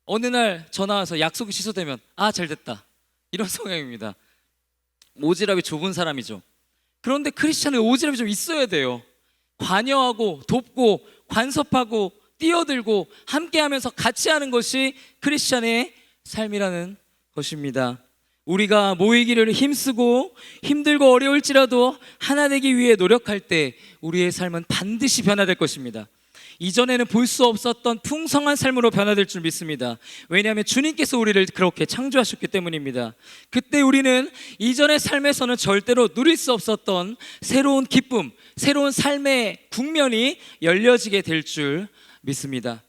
어느 날 전화 와서 약속이 취소되면 잘 됐다, 이런 성향입니다. 오지랖이 좁은 사람이죠. 그런데 크리스찬은 오지랖이 좀 있어야 돼요. 관여하고 돕고 관섭하고 뛰어들고 함께하면서 같이 하는 것이 크리스찬의 삶이라는 것입니다. 우리가 모이기를 힘쓰고 힘들고 어려울지라도 하나 되기 위해 노력할 때 우리의 삶은 반드시 변화될 것입니다. 이전에는 볼 수 없었던 풍성한 삶으로 변화될 줄 믿습니다. 왜냐하면 주님께서 우리를 그렇게 창조하셨기 때문입니다. 그때 우리는 이전의 삶에서는 절대로 누릴 수 없었던 새로운 기쁨, 새로운 삶의 국면이 열려지게 될 줄 믿습니다.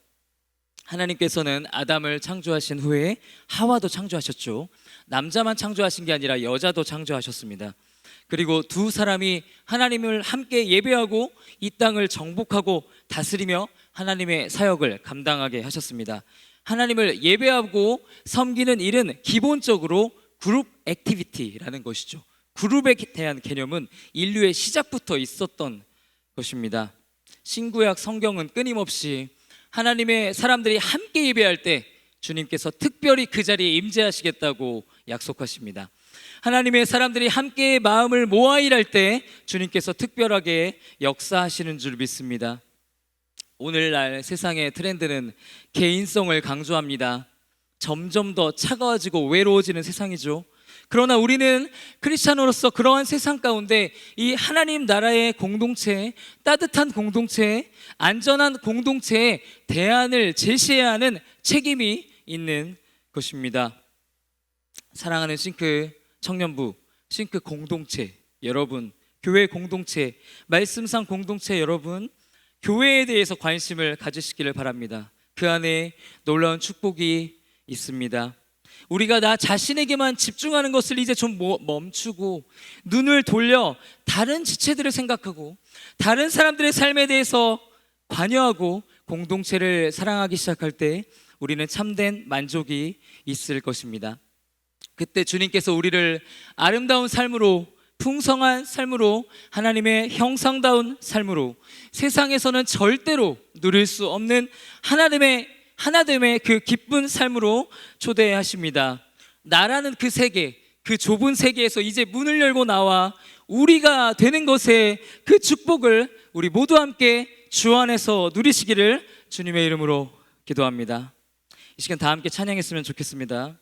하나님께서는 아담을 창조하신 후에 하와도 창조하셨죠. 남자만 창조하신 게 아니라 여자도 창조하셨습니다. 그리고 두 사람이 하나님을 함께 예배하고 이 땅을 정복하고 다스리며 하나님의 사역을 감당하게 하셨습니다. 하나님을 예배하고 섬기는 일은 기본적으로 그룹 액티비티라는 것이죠. 그룹에 대한 개념은 인류의 시작부터 있었던 것입니다. 신구약 성경은 끊임없이 하나님의 사람들이 함께 예배할 때 주님께서 특별히 그 자리에 임재하시겠다고 약속하십니다. 하나님의 사람들이 함께 마음을 모아 일할 때 주님께서 특별하게 역사하시는 줄 믿습니다. 오늘날 세상의 트렌드는 개인성을 강조합니다. 점점 더 차가워지고 외로워지는 세상이죠. 그러나 우리는 크리스찬으로서 그러한 세상 가운데 이 하나님 나라의 공동체, 따뜻한 공동체, 안전한 공동체에 대안을 제시해야 하는 책임이 있는 것입니다. 사랑하는 싱크 청년부, 싱크 공동체 여러분, 교회 공동체, 말씀상 공동체 여러분, 교회에 대해서 관심을 가지시기를 바랍니다. 그 안에 놀라운 축복이 있습니다. 우리가 나 자신에게만 집중하는 것을 이제 좀 멈추고 눈을 돌려 다른 지체들을 생각하고 다른 사람들의 삶에 대해서 관여하고 공동체를 사랑하기 시작할 때 우리는 참된 만족이 있을 것입니다. 그때 주님께서 우리를 아름다운 삶으로, 풍성한 삶으로, 하나님의 형상다운 삶으로, 세상에서는 절대로 누릴 수 없는 하나됨의 그 기쁜 삶으로 초대하십니다. 나라는 그 세계, 그 좁은 세계에서 이제 문을 열고 나와 우리가 되는 것의 그 축복을 우리 모두 함께 주 안에서 누리시기를 주님의 이름으로 기도합니다. 이 시간 다 함께 찬양했으면 좋겠습니다.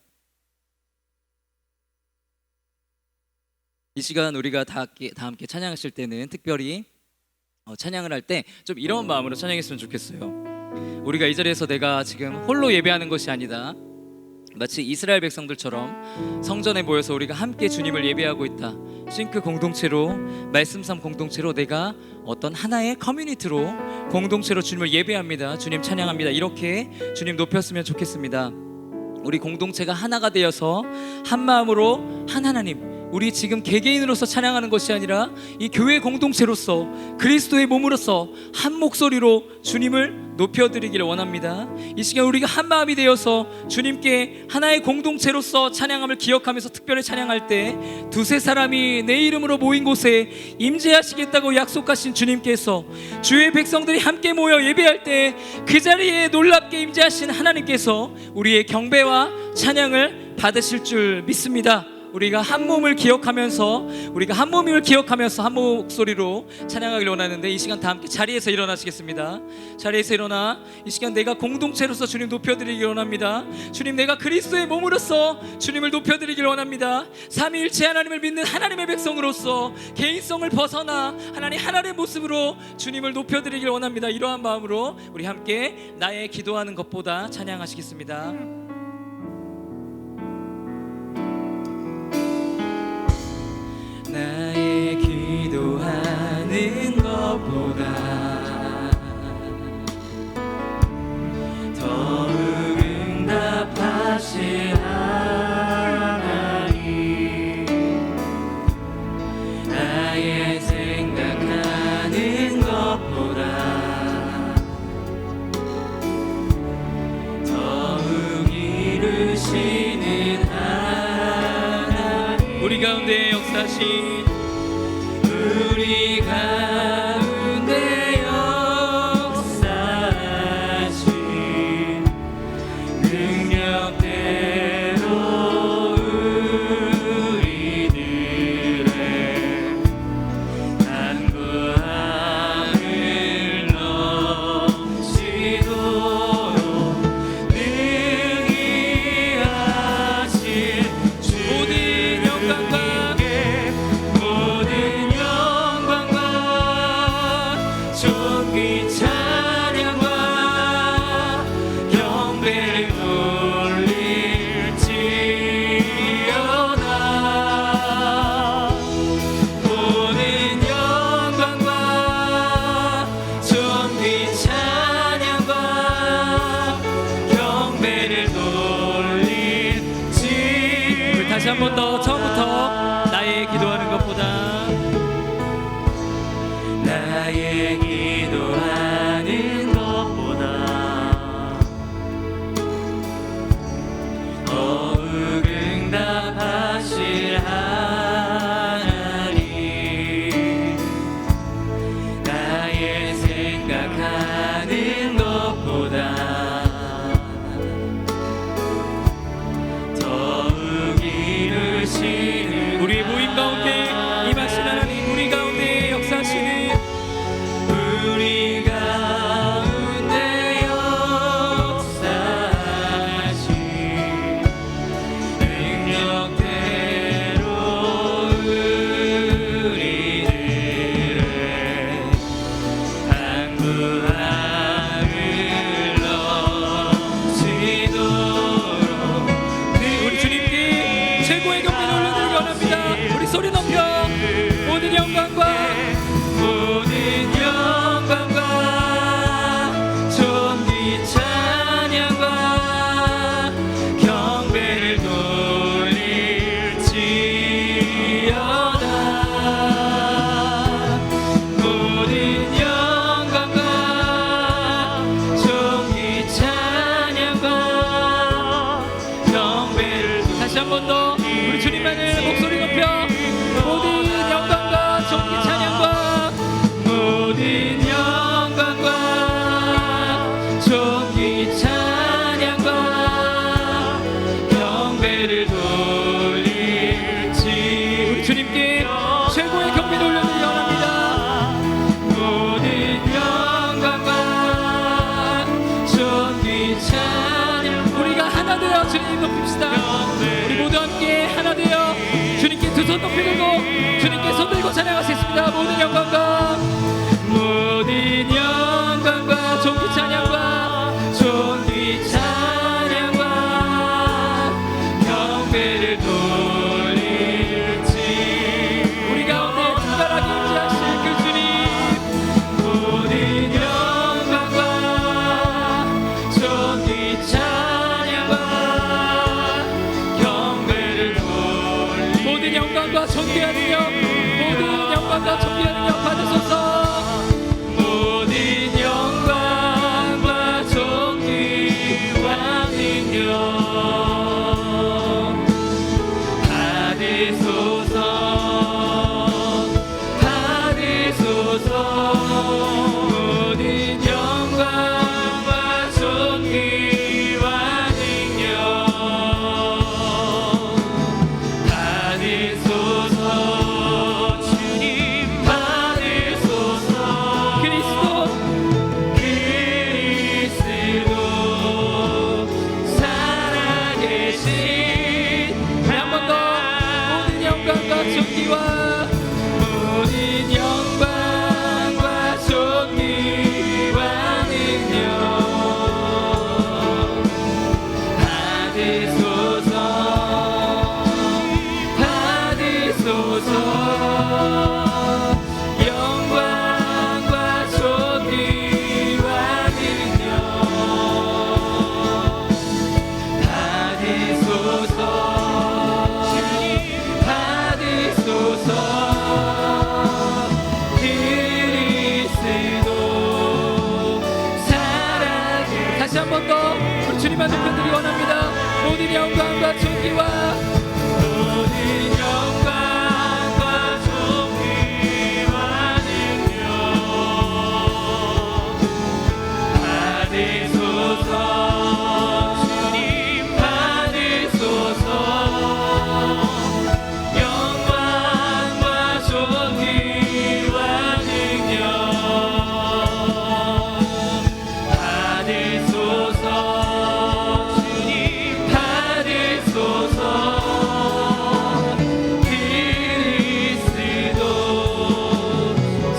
이 시간 우리가 다 함께 찬양하실 때는 특별히 찬양을 할 때 좀 이런 마음으로 찬양했으면 좋겠어요. 우리가 이 자리에서 내가 지금 홀로 예배하는 것이 아니다, 마치 이스라엘 백성들처럼 성전에 모여서 우리가 함께 주님을 예배하고 있다. 싱크 공동체로, 말씀삼 공동체로, 내가 어떤 하나의 커뮤니티로 공동체로 주님을 예배합니다, 주님 찬양합니다, 이렇게 주님 높였으면 좋겠습니다. 우리 공동체가 하나가 되어서 한 마음으로 한 하나님, 우리 지금 개개인으로서 찬양하는 것이 아니라 이 교회 공동체로서 그리스도의 몸으로서 한 목소리로 주님을 높여드리기를 원합니다. 이 시간 우리가 한 마음이 되어서 주님께 하나의 공동체로서 찬양함을 기억하면서 특별히 찬양할 때 두세 사람이 내 이름으로 모인 곳에 임재하시겠다고 약속하신 주님께서 주의 백성들이 함께 모여 예배할 때 그 자리에 놀랍게 임재하신 하나님께서 우리의 경배와 찬양을 받으실 줄 믿습니다. 우리가 한 몸을 기억하면서 한 목소리로 찬양하기를 원하는데 이 시간 다 함께 자리에서 일어나시겠습니다. 자리에서 일어나 이 시간 내가 공동체로서 주님 높여드리기를 원합니다. 주님, 내가 그리스도의 몸으로서 주님을 높여드리기를 원합니다. 삼위일체 하나님을 믿는 하나님의 백성으로서 개인성을 벗어나 하나님 하나님의 모습으로 주님을 높여드리기를 원합니다. 이러한 마음으로 우리 함께 나의 기도하는 것보다 찬양하시겠습니다. 나의 기도하는 것보다 더욱 응답하실 하나님, 나의 생각하는 것보다 더욱 이루시는 하나님, 우리 가운데 역사하신 우리 가운데 역사하신 능력대로 우리들의 간구함을 넘치도록 능히 하실 모든 영광과 존귀 찬양과 경배를 돌릴지어다. 모든 영광과 존귀 찬양과 경배를 돌릴지. 우리 다시 한 번 더 처음부터 나의 기도하는 것보다 나의 기도하는 것보다 더욱 응답하실 하나님, 나의 생각하는 것보다 더욱 이루시는 우리 모임 가운데 임하신 하나님, 우리 가운데 역사하시는 우리 가운데 역사하신 능력대로 우리들의 간구함을 넘치도록 우리 주님께 최고의 경배를 올려드리기 원합니다. 우리 소리 높여 모든 영광과 존귀 찬양과 경배를 돌릴지어다. 모든 영광과 존귀 찬양과 경배를 다시 한 번 더 우리 주님만을 목소리 높여 모든 영광과 존귀 찬양과 모든 영광과 존귀 찬양과 경배를 돌릴지. 우리 주님께 최고의 경배를 올려드리기 원합니다. 모든 영광과 존귀 찬양, 우리가 하나 되어 주님 높입시다. 우리 모두 함께 하나 되어 주님께 두 손 높이 들고 주님께 손 들고 찬양할 수 있습니다. 모든 영광과 존귀 찬양과 존귀 찬양과 경배를 돌릴지. 우리 가운데 특별하게 임재하실 그 주님, 모든 영광과 존귀 찬양과 경배를 돌릴지. 모든 영광과 존귀한 능력, 모든 영광과 존귀한 능력 받으소서. 모든 영광과 다시 한 번 더 우리 주님만 높여드리기 원합니다. 모든 영광과 존귀와 모든 영광과 존귀와 능력 받으소서. 주님 받으소서. 영광과 존귀와 능력 받으소서. 주님 받으소서. 그리스도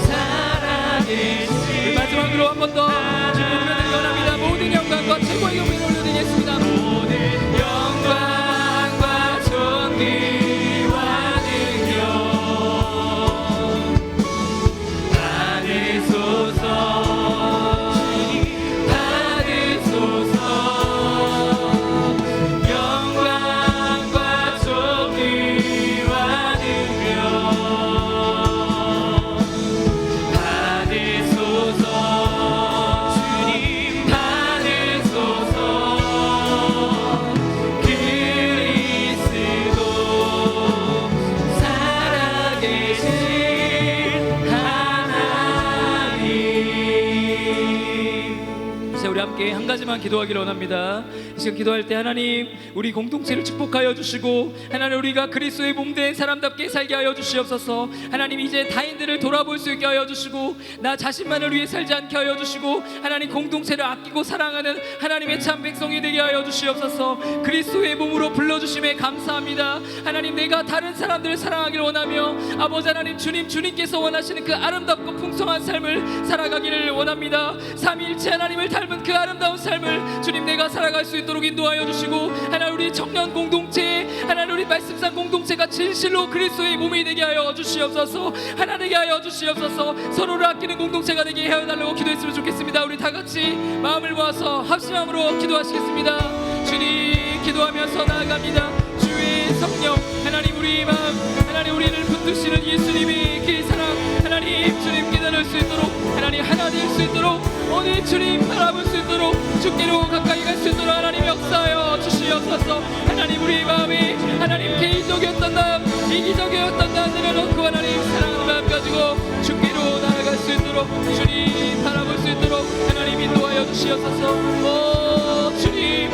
살아계신. 마지막으로 한 번 더 주님 높여드리기 원합니다. 모든 영광과 최고의 영광을 올려드리겠습니다. 모든 영광과 존귀와 능력 받으소서. 주님 받으소서. 영광과 존귀와 능력 받으소서. 주님 받으소서. 그리스도 살아계신 하나님. 자, 우리 함께 한 가지만 기도하기를 원합니다. 이 시간 기도할 때 하나님 우리 공동체를 축복하여 주시고 하나님 우리가 그리스도의 몸된 사람답게 살게 하여 주시옵소서. 하나님 이제 타인들을 돌아볼 수 있게 하여 주시고 나 자신만을 위해 살지 않게 하여 주시고 하나님 공동체를 아끼고 사랑하는 하나님의 참 백성이 되게 하여 주시옵소서. 그리스도의 몸으로 불러주심에 감사합니다. 하나님 내가 다른 사람들을 사랑하기를 원하며 아버지 하나님 주님께서 원하시는 그 아름답고 풍성한 삶을 살아가기를 원합니다. 삼위일체 하나님을 닮은 그 아름다운 삶을 주님 내가 살아갈 수 있도록 인도하여 주시고 하나님 우리 청년 공동체 하나님 우리 말씀상 공동체가 진실로 그리스도의 몸이 되게 하여 주시옵소서. 하나 되게 하여 주시옵소서. 서로를 아끼는 공동체가 되게 하여 달라고 기도했으면 좋겠습니다. 우리 다 같이 마음을 모아서 합심함으로 기도하시겠습니다. 주님 기도하면서 나아갑니다. 주의 성령 하나님 우리 마음 하나님 우리를 붙드시는 예수님의 그 사랑 하나님 주님 깨달을 수 있도록 하나님 하나 될 수 있도록 오늘 주님 바라볼 수 있도록 주께로 가까이 갈 수 있도록 하나님 역사하여 주시옵소서. 하나님 우리 마음이 하나님 개인적이었던 날 이기적이었던 날 내려놓고 하나님 사랑하는 마음 가지고 주께로 나아갈 수 있도록 주님 바라볼 수 있도록 하나님 인도하여 주시옵소서. 오 주님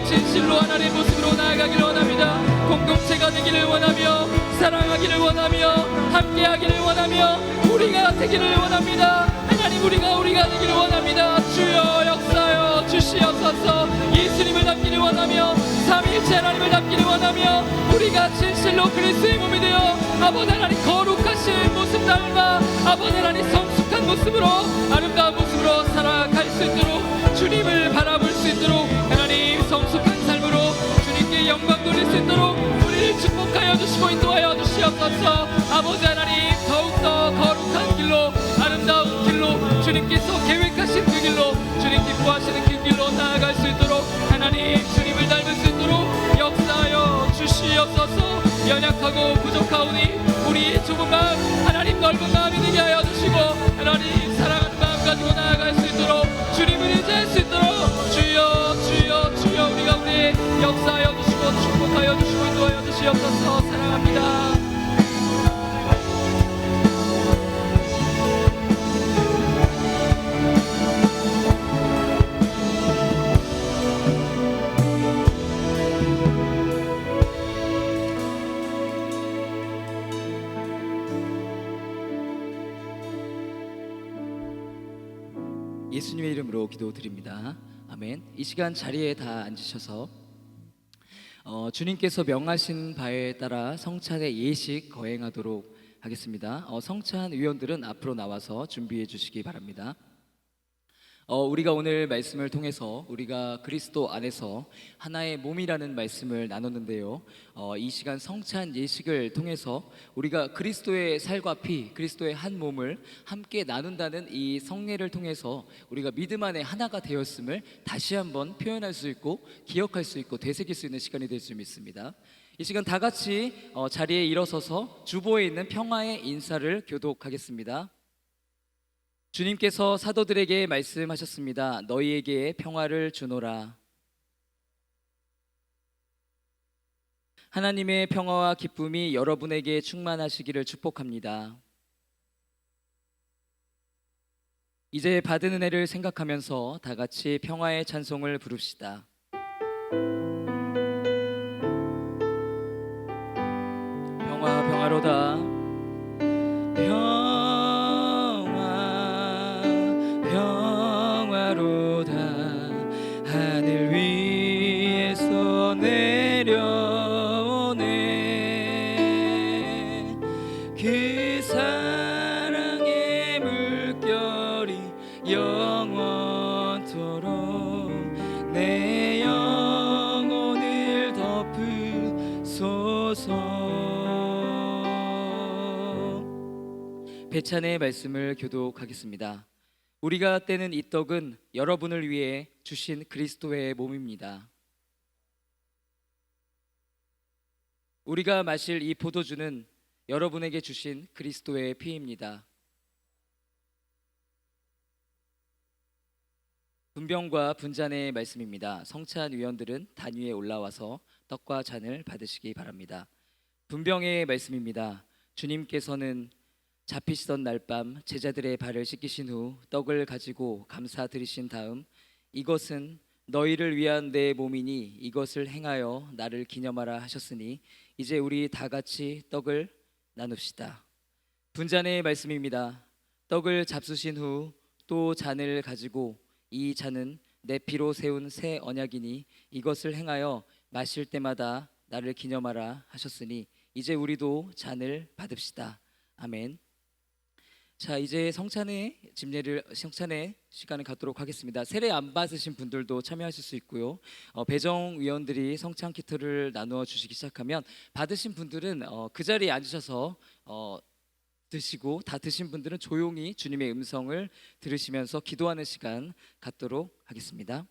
진실로 하나님 모습으로 나아가기를 원합니다. 공동체가 되기를 원하며 사랑하기를 원하며 함께하기를 원하며 우리가 되기를 원합니다. 하나님 우리가 되기를 원합니다. 주여 역사여 주시옵소서. 예수님을 닮기를 원하며 삼위일체 하나님을 닮기를 원하며 우리가 진실로 그리스도의 몸이 되어 아버지 하나님 거룩하신 모습 닮아 아버지 하나님 성숙한 모습으로 아름다운 모습으로 살아갈 수 있도록 주님을 바라볼 수 있도록 하나님 성숙한 삶으로 주님께 영광 돌릴 수 있도록 우리를 축복하여 주시고 인도하여 주시옵소서. 아버지 하나님 더욱더 거룩한 길로 아름다운 길로 주님께서 계획하신 그 길로 주님 기뻐하시는 그 길로 나아갈 수 있도록 하나님 주님을 닮을 수 있도록 역사하여 주시옵소서. 연약하고 부족하오니 우리의 좁은 마음 하나님 넓은 마음이 되게 하여 주시고 하나님 사랑하는 마음 가지고 나아갈 수 있도록 주님을 의지할 수 있도록 주여 우리 가운데 역사하여 주시고 축복하여 주시고 인도하여 주시옵소서. 사랑합니다. 예수님의 이름으로 기도드립니다. 아멘. 이 시간 자리에 다 앉으셔서 주님께서 명하신 바에 따라 성찬의 예식 거행하도록 하겠습니다. 성찬 위원들은 앞으로 나와서 준비해 주시기 바랍니다. 우리가 오늘 말씀을 통해서 우리가 그리스도 안에서 하나의 몸이라는 말씀을 나눴는데요. 이 시간 성찬 예식을 통해서 우리가 그리스도의 살과 피, 그리스도의 한 몸을 함께 나눈다는 이 성례를 통해서 우리가 믿음 안에 하나가 되었음을 다시 한번 표현할 수 있고 기억할 수 있고 되새길 수 있는 시간이 될 줄 믿습니다. 이 시간 다 같이 자리에 일어서서 주보에 있는 평화의 인사를 교독하겠습니다. 주님께서 사도들에게 말씀하셨습니다. 너희에게 평화를 주노라. 하나님의 평화와 기쁨이 여러분에게 충만하시기를 축복합니다. 이제 받은 은혜를 생각하면서 다 같이 평화의 찬송을 부릅시다. 평화 평화로다. 평화 평화로다. 하늘 위에서 내려오네. 그 사랑의 물결이 영원토록 내 영혼을 덮으소서. 배찬의 말씀을 교독하겠습니다. 우리가 떼는 이 떡은 여러분을 위해 주신 그리스도의 몸입니다. 우리가 마실 이 포도주는 여러분에게 주신 그리스도의 피입니다. 분병과 분잔의 말씀입니다. 성찬 위원들은 단 위에 올라와서 떡과 잔을 받으시기 바랍니다. 분병의 말씀입니다. 주님께서는 잡히시던 날밤 제자들의 발을 씻기신 후 떡을 가지고 감사드리신 다음 이것은 너희를 위한 내 몸이니 이것을 행하여 나를 기념하라 하셨으니 이제 우리 다 같이 떡을 나눕시다. 분잔의 말씀입니다. 떡을 잡수신 후 또 잔을 가지고 이 잔은 내 피로 세운 새 언약이니 이것을 행하여 마실 때마다 나를 기념하라 하셨으니 이제 우리도 잔을 받읍시다. 아멘. 자, 이제 성찬의 시간을 갖도록 하겠습니다. 세례 안 받으신 분들도 참여하실 수 있고요. 배정 위원들이 성찬 키트를 나누어 주시기 시작하면 받으신 분들은 그 자리에 앉으셔서 드시고 다 드신 분들은 조용히 주님의 음성을 들으시면서 기도하는 시간 갖도록 하겠습니다.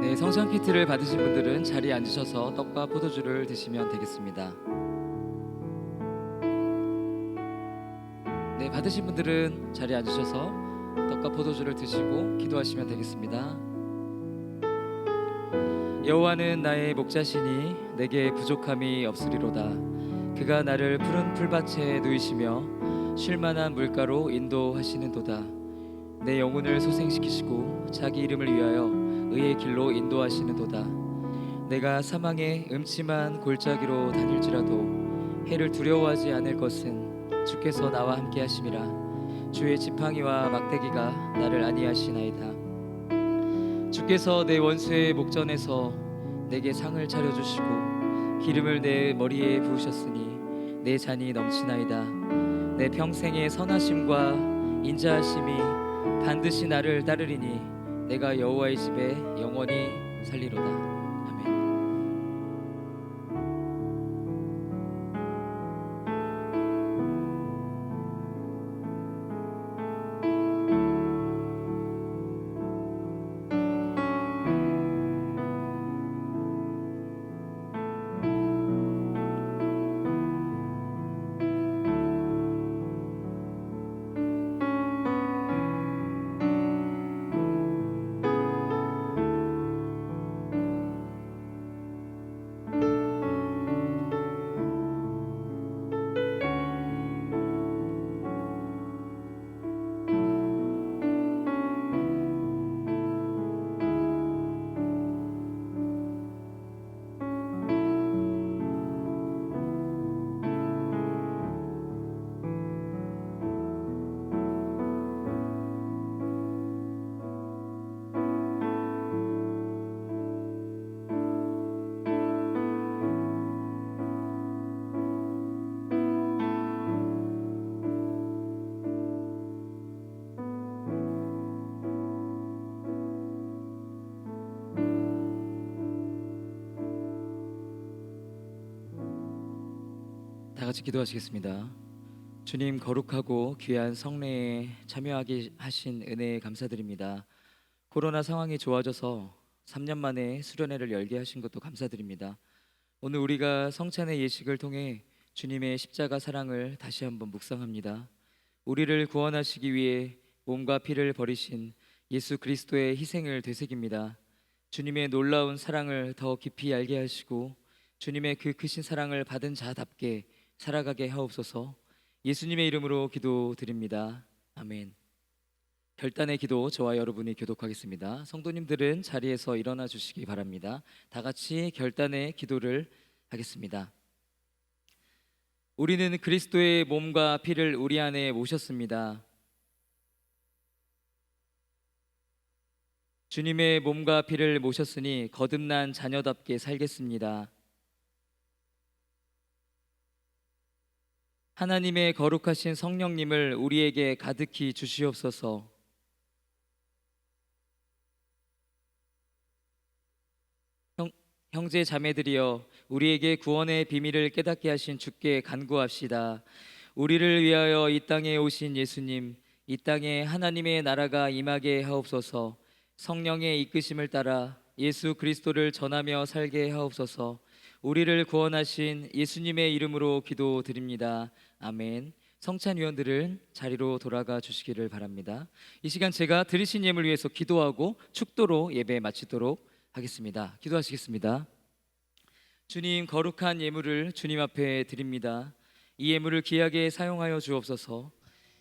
네, 성찬 키트를 받으신 분들은 자리에 앉으셔서 떡과 포도주를 드시면 되겠습니다. 네, 받으신 분들은 자리에 앉으셔서 떡과 포도주를 드시고 기도하시면 되겠습니다. 여호와는 나의 목자시니 내게 부족함이 없으리로다. 그가 나를 푸른 풀밭에 누이시며 쉴만한 물가로 인도하시는도다. 내 영혼을 소생시키시고 자기 이름을 위하여 의의 길로 인도하시는도다. 내가 사망의 음침한 골짜기로 다닐지라도 해를 두려워하지 않을 것은 주께서 나와 함께 하심이라. 주의 지팡이와 막대기가 나를 안위하시나이다. 주께서 내 원수의 목전에서 내게 상을 차려주시고 기름을 내 머리에 부으셨으니 내 잔이 넘치나이다. 내 평생의 선하심과 인자하심이 반드시 나를 따르리니 내가 여호와의 집에 영원히 살리로다. 아멘. 같이 기도하시겠습니다. 주님, 거룩하고 귀한 성례에 참여하게 하신 은혜에 감사드립니다. 코로나 상황이 좋아져서 3년 만에 수련회를 열게 하신 것도 감사드립니다. 오늘 우리가 성찬의 예식을 통해 주님의 십자가 사랑을 다시 한번 묵상합니다. 우리를 구원하시기 위해 몸과 피를 버리신 예수 그리스도의 희생을 되새깁니다. 주님의 놀라운 사랑을 더 깊이 알게 하시고 주님의 그 크신 사랑을 받은 자답게 살아가게 하옵소서. 예수님의 이름으로 기도드립니다. 아멘. 결단의 기도, 저와 여러분이 교독하겠습니다. 성도님들은 자리에서 일어나 주시기 바랍니다. 다 같이 결단의 기도를 하겠습니다. 우리는 그리스도의 몸과 피를 우리 안에 모셨습니다. 주님의 몸과 피를 모셨으니 거듭난 자녀답게 살겠습니다. 하나님의 거룩하신 성령님을 우리에게 가득히 주시옵소서. 형제 자매들이여, 우리에게 구원의 비밀을 깨닫게 하신 주께 간구합시다. 우리를 위하여 이 땅에 오신 예수님, 이 땅에 하나님의 나라가 임하게 하옵소서. 성령의 이끄심을 따라 예수 그리스도를 전하며 살게 하옵소서. 우리를 구원하신 예수님의 이름으로 기도드립니다. 아멘. 성찬위원들은 자리로 돌아가 주시기를 바랍니다. 이 시간 제가 드리신 예물 위해서 기도하고 축도로 예배 마치도록 하겠습니다. 기도하시겠습니다. 주님, 거룩한 예물을 주님 앞에 드립니다. 이 예물을 귀하게 사용하여 주옵소서.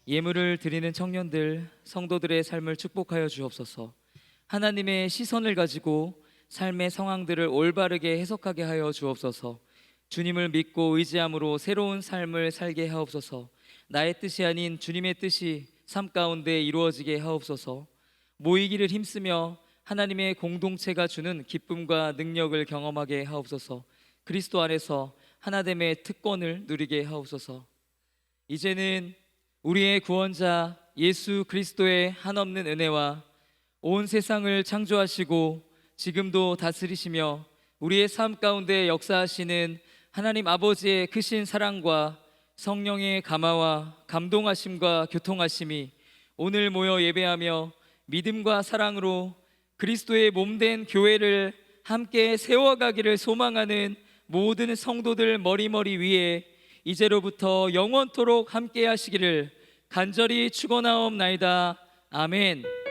예물을 드리는 청년들, 성도들의 삶을 축복하여 주옵소서. 하나님의 시선을 가지고 삶의 상황들을 올바르게 해석하게 하여 주옵소서. 주님을 믿고 의지함으로 새로운 삶을 살게 하옵소서. 나의 뜻이 아닌 주님의 뜻이 삶 가운데 이루어지게 하옵소서. 모이기를 힘쓰며 하나님의 공동체가 주는 기쁨과 능력을 경험하게 하옵소서. 그리스도 안에서 하나됨의 특권을 누리게 하옵소서. 이제는 우리의 구원자 예수 그리스도의 한없는 은혜와 온 세상을 창조하시고 지금도 다스리시며 우리의 삶 가운데 역사하시는 하나님 아버지의 크신 사랑과 성령의 감화와 감동하심과 교통하심이 오늘 모여 예배하며 믿음과 사랑으로 그리스도의 몸된 교회를 함께 세워가기를 소망하는 모든 성도들 머리머리 위에 이제로부터 영원토록 함께 하시기를 간절히 축원하옵나이다. 아멘.